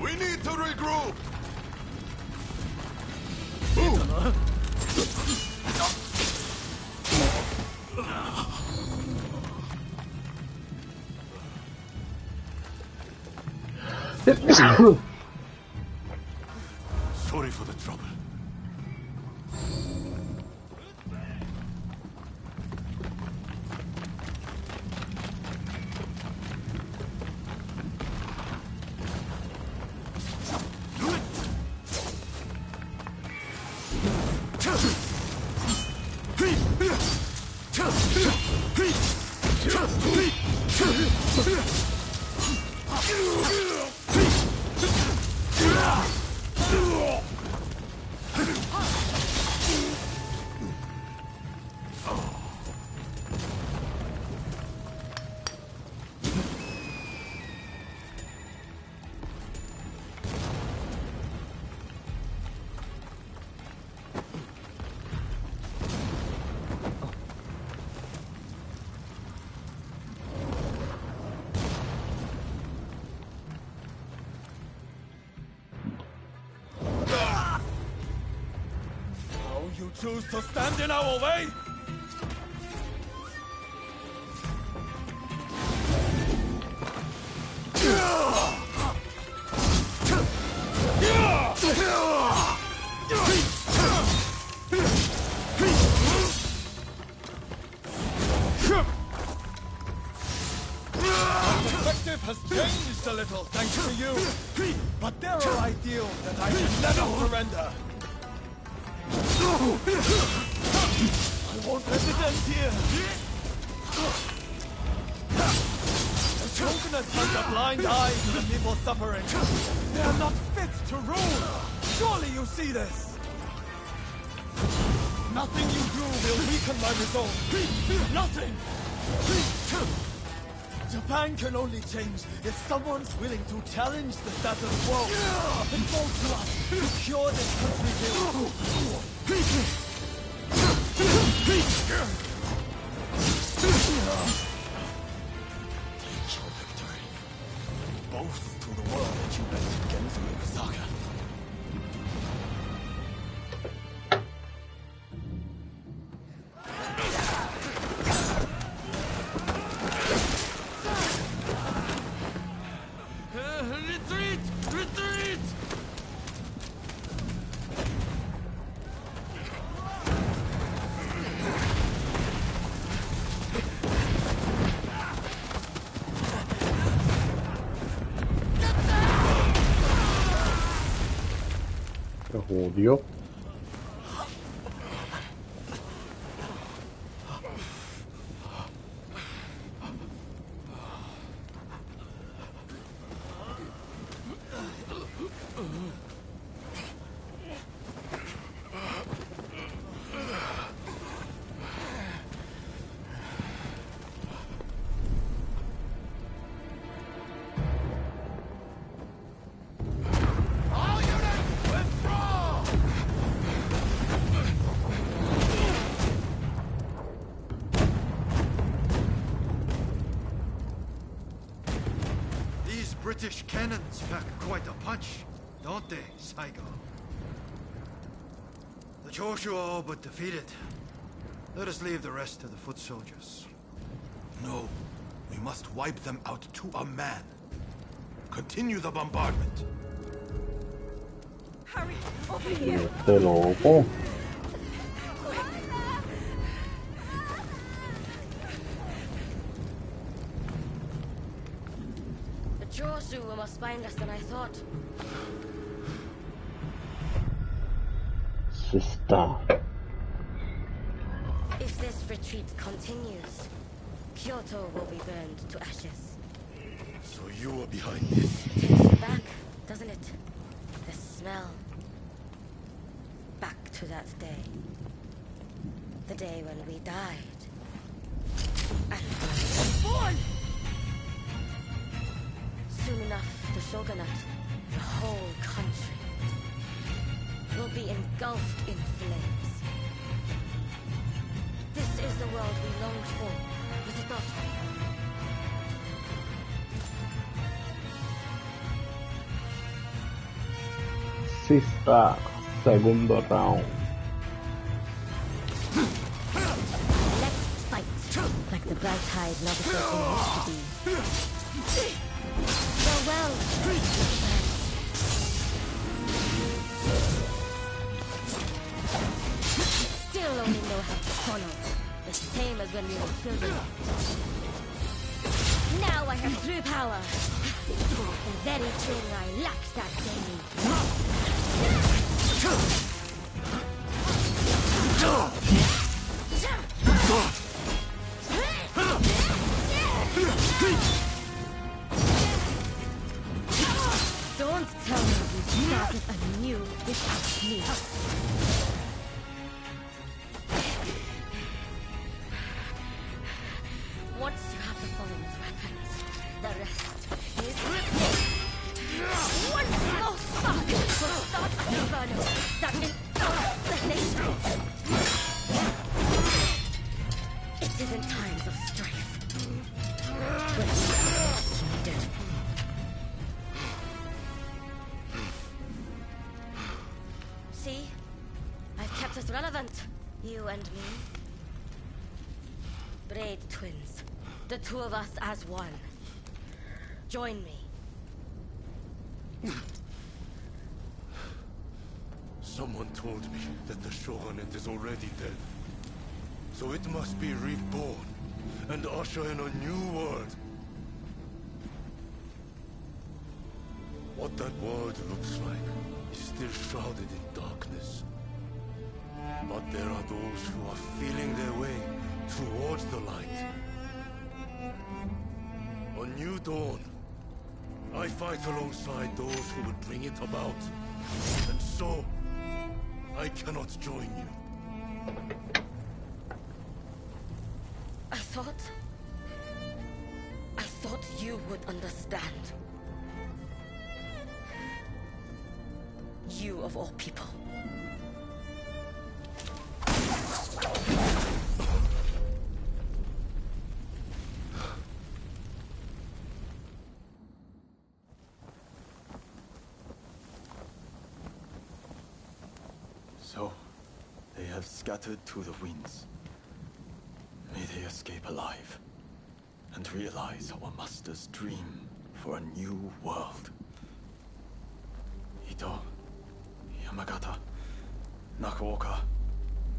We need to regroup! Sorry for the trouble. You choose to stand in our way? My perspective has changed a little thanks to you. But there are ideals that I can never surrender. I won't let it end here. The Shogunate turns a blind eye to the people's suffering. They are not fit to rule. Surely you see this. Nothing you do will weaken my resolve. Nothing. Japan can only change if someone's willing to challenge the status quo. It falls to us to cure this country's ill. Take your victory. Boast to the world that you went to Genzo Saga. Retreat! Retreat! Odio. British cannons pack quite a punch, don't they, Saigo? The Choshu are all but defeated. Let us leave the rest to the foot soldiers. No. We must wipe them out to a man. Continue the bombardment. Hurry! Over here! Este loco. The Choshu were more spineless than I thought. Sister. If this retreat continues, Kyoto will be burned to ashes. So you were behind this? Takes you back, doesn't it? The smell. Back to that day. The day when we died. And were born! Soon enough, the shogunate, the whole country, will be engulfed in flames. This is the world we longed for, was it not? Sister. Segundo round. Let's fight, like the bright-eyed Naruto used to be. Farewell, still only know how to tunnel, the same as when we were children. Now I have true power. The very thing I lacked that Don't tell me you started anew without me. Once you have the following's weapons, the rest is one small spark will start an inferno that engulfs the nation. It is in times of strife when we are most needed. See? I've kept us relevant, you and me. Braid twins. The two of us as one. Join me. Someone told me that the shogunate is already dead. So it must be reborn and usher in a new world. What that world looks like is still shrouded in darkness. But there are those who are feeling their way towards the light. A new dawn. I fight alongside those who would bring it about. And so, I cannot join you. I thought you would understand. You of all people. So, they have scattered to the winds. May they escape alive, and realize our master's dream for a new world. Ito, Yamagata, Nakaoka,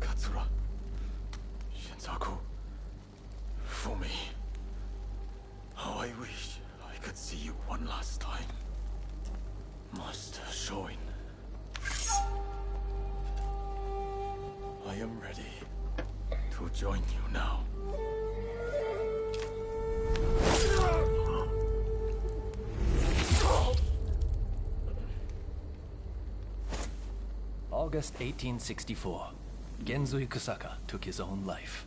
Katsura, Shinsaku, Fumi. How I wish I could see you one last time. Master Shoin. I am ready to join you now. August 1864. Genzui Kusaka took his own life.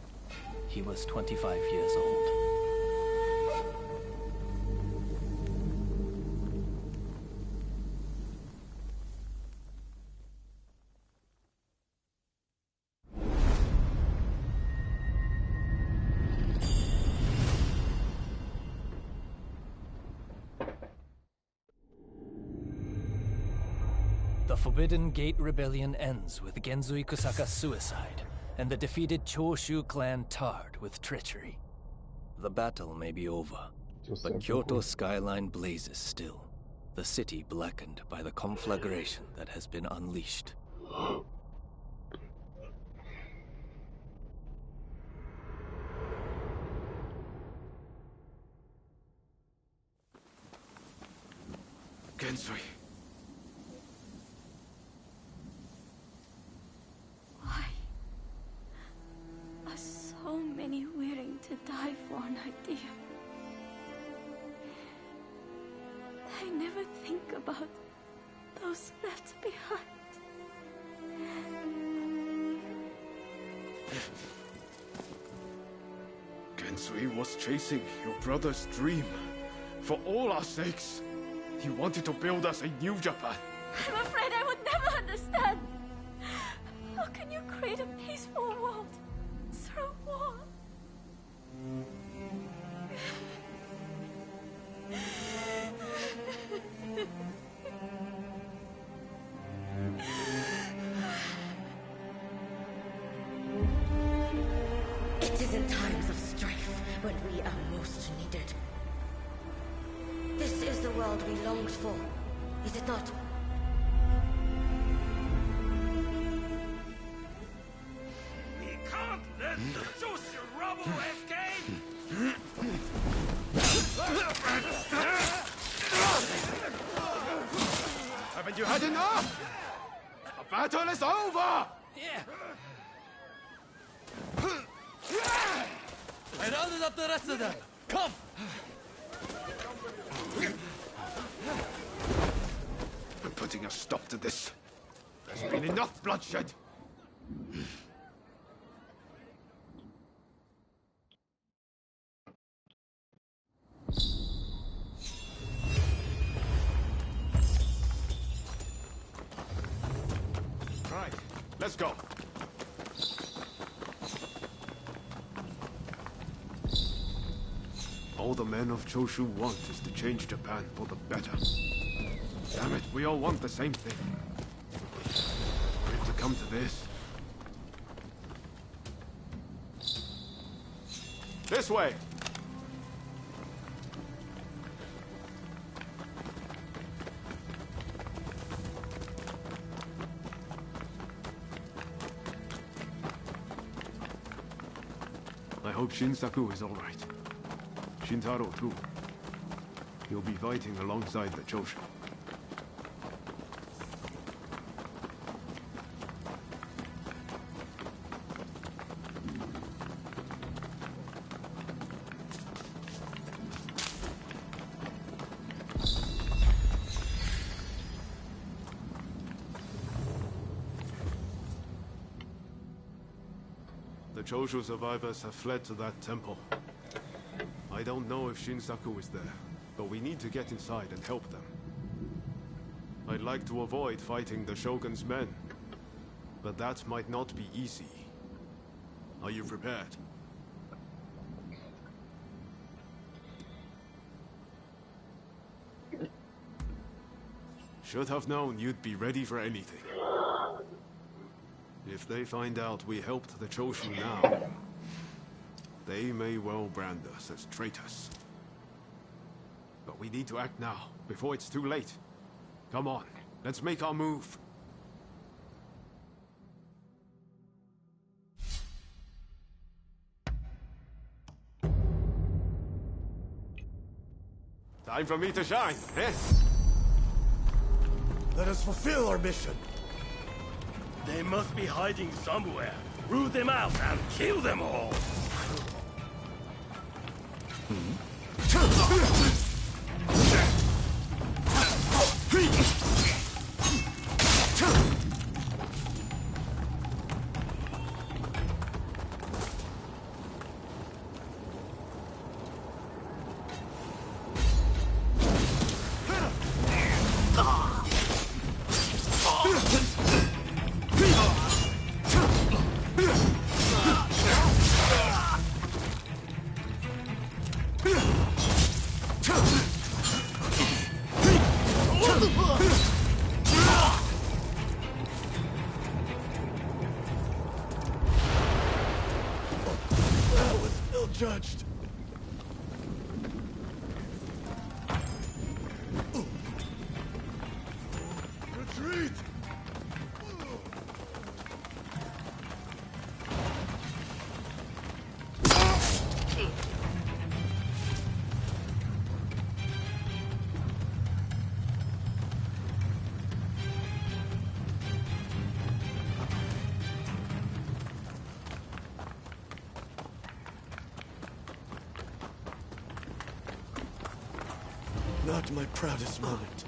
He was 25 years old. The The Forbidden Gate Rebellion ends with Genzui Kusaka's suicide, and the defeated Choshu clan tarred with treachery. The battle may be over, but Kyoto's skyline blazes still, the city blackened by the conflagration that has been unleashed. Gensui. Why are so many willing to die for an idea? They never think about those left behind. Gensui was chasing your brother's dream. For all our sakes. He wanted to build us a new Japan. I'm afraid I would never understand. How can you create a peaceful world through war? It is in times of strife when we are most needed. This is the world we longed for, is it not? We can't let the Choshu rubble escape! Haven't you had enough? The battle is over! I rounded up the rest of them. Come! I'm putting a stop to this. There's been enough bloodshed. Right, let's go. All the men of Choshu want is to change Japan for the better. Damn it, we all want the same thing. For it to come to this. This way! I hope Shinsaku is alright. Shintaro too. He'll be fighting alongside the Choshu. The Choshu survivors have fled to that temple. I don't know if Shinsaku is there, but we need to get inside and help them. I'd like to avoid fighting the Shogun's men, but that might not be easy. Are you prepared? Should have known you'd be ready for anything. If they find out we helped the Choshu now, they may well brand us as traitors. But we need to act now, before it's too late. Come on, let's make our move. Time for me to shine, eh? Let us fulfill our mission. They must be hiding somewhere. Root them out and kill them all! judged. Retreat! Not my proudest moment.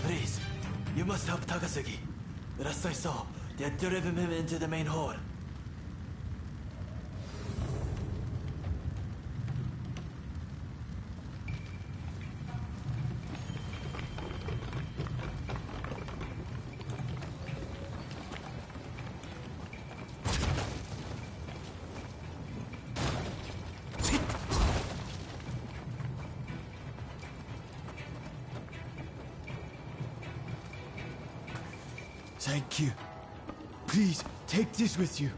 Please, you must help Takasugi. Last I saw, they had driven him into the main hall. Thank you. Please, take this with you.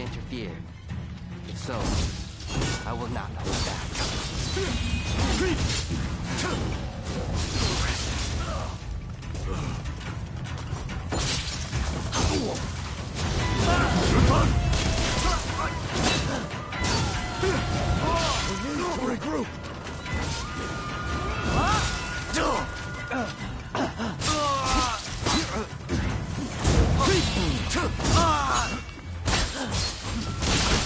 interfere. If so, I will not hold back. Regroup!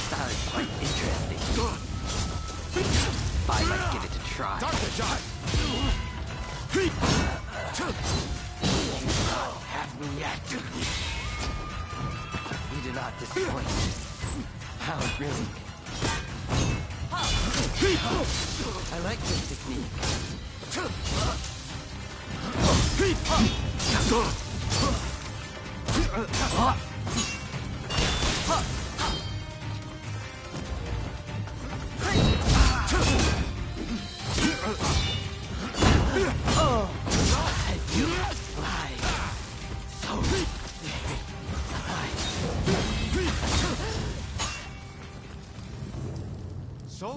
Sounds quite interesting. I might give it a try. Time to shot! You don't have me yet. You do not disappoint. How grilling. I like this technique. You fly so very high. So?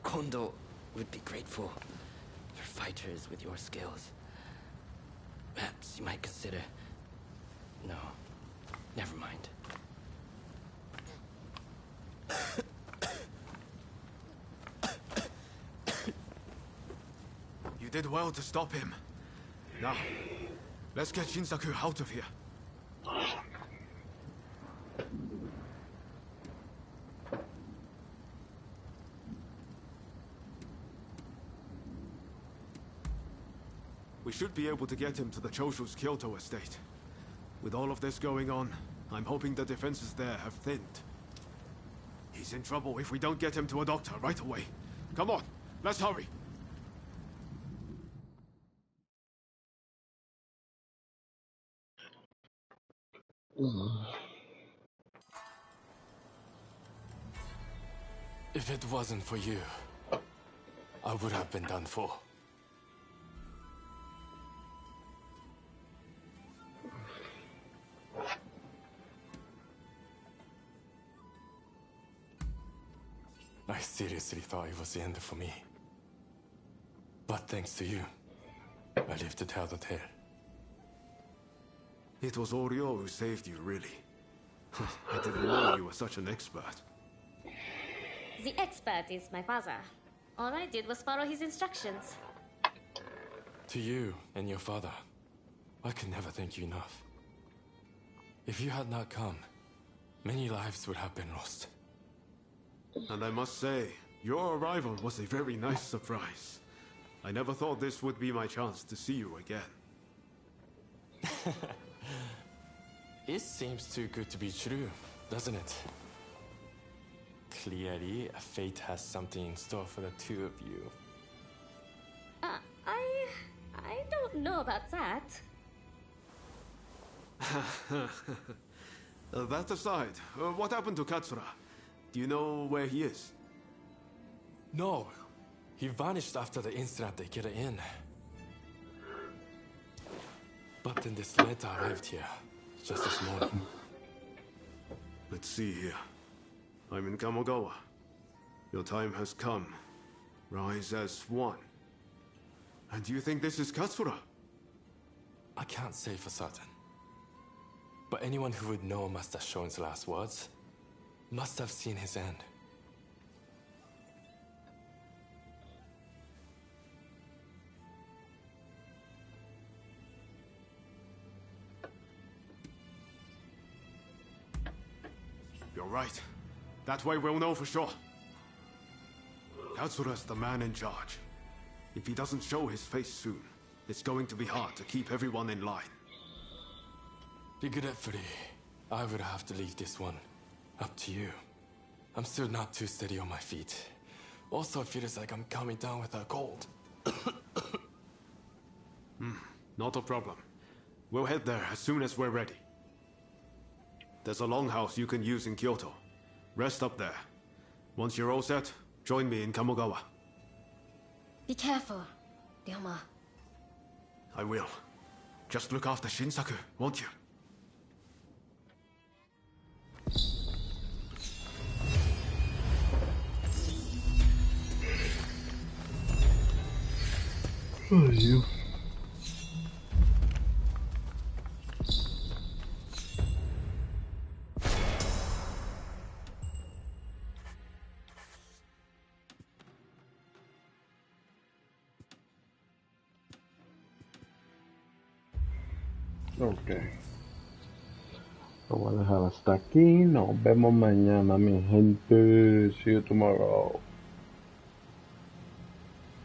Kondo would be grateful for fighters with your skills. Perhaps you might consider... No, never mind. You did well to stop him. Now, let's get Shinsaku out of here. We should be able to get him to the Choshu's Kyoto estate. With all of this going on, I'm hoping the defenses there have thinned. He's in trouble if we don't get him to a doctor right away. Come on, let's hurry. If it wasn't for you, I would have been done for. I seriously thought it was the end for me. But thanks to you, I live to tell the tale. It was Oryo who saved you, really. I didn't know you were such an expert. The expert is my father. All I did was follow his instructions. To you and your father, I could never thank you enough. If you had not come, many lives would have been lost. And I must say, your arrival was a very nice surprise. I never thought this would be my chance to see you again. It seems too good to be true, doesn't it? Clearly, fate has something in store for the two of you. I don't know about that. That aside, what happened to Katsura? Do you know where he is? No, he vanished after the incident at the Inn. But then this letter arrived here, just this morning. Let's see here. I'm in Kamogawa. Your time has come. Rise as one. And you think this is Katsura? I can't say for certain. But anyone who would know Master Shoin's last words must have seen his end. You're right. That way we'll know for sure. Katsura's the man in charge. If he doesn't show his face soon, it's going to be hard to keep everyone in line. Regretfully, I would have to leave this one up to you. I'm still not too steady on my feet. Also, it feels like I'm coming down with a cold. Not a problem. We'll head there as soon as we're ready. There's a longhouse you can use in Kyoto. Rest up there. Once you're all set, Join me in Kamogawa. Be careful, Ryoma. I will. Just look after Shinsaku, won't you? Oh, you. Ok. Lo voy a dejar hasta aquí. Nos vemos mañana, mi gente. See you tomorrow.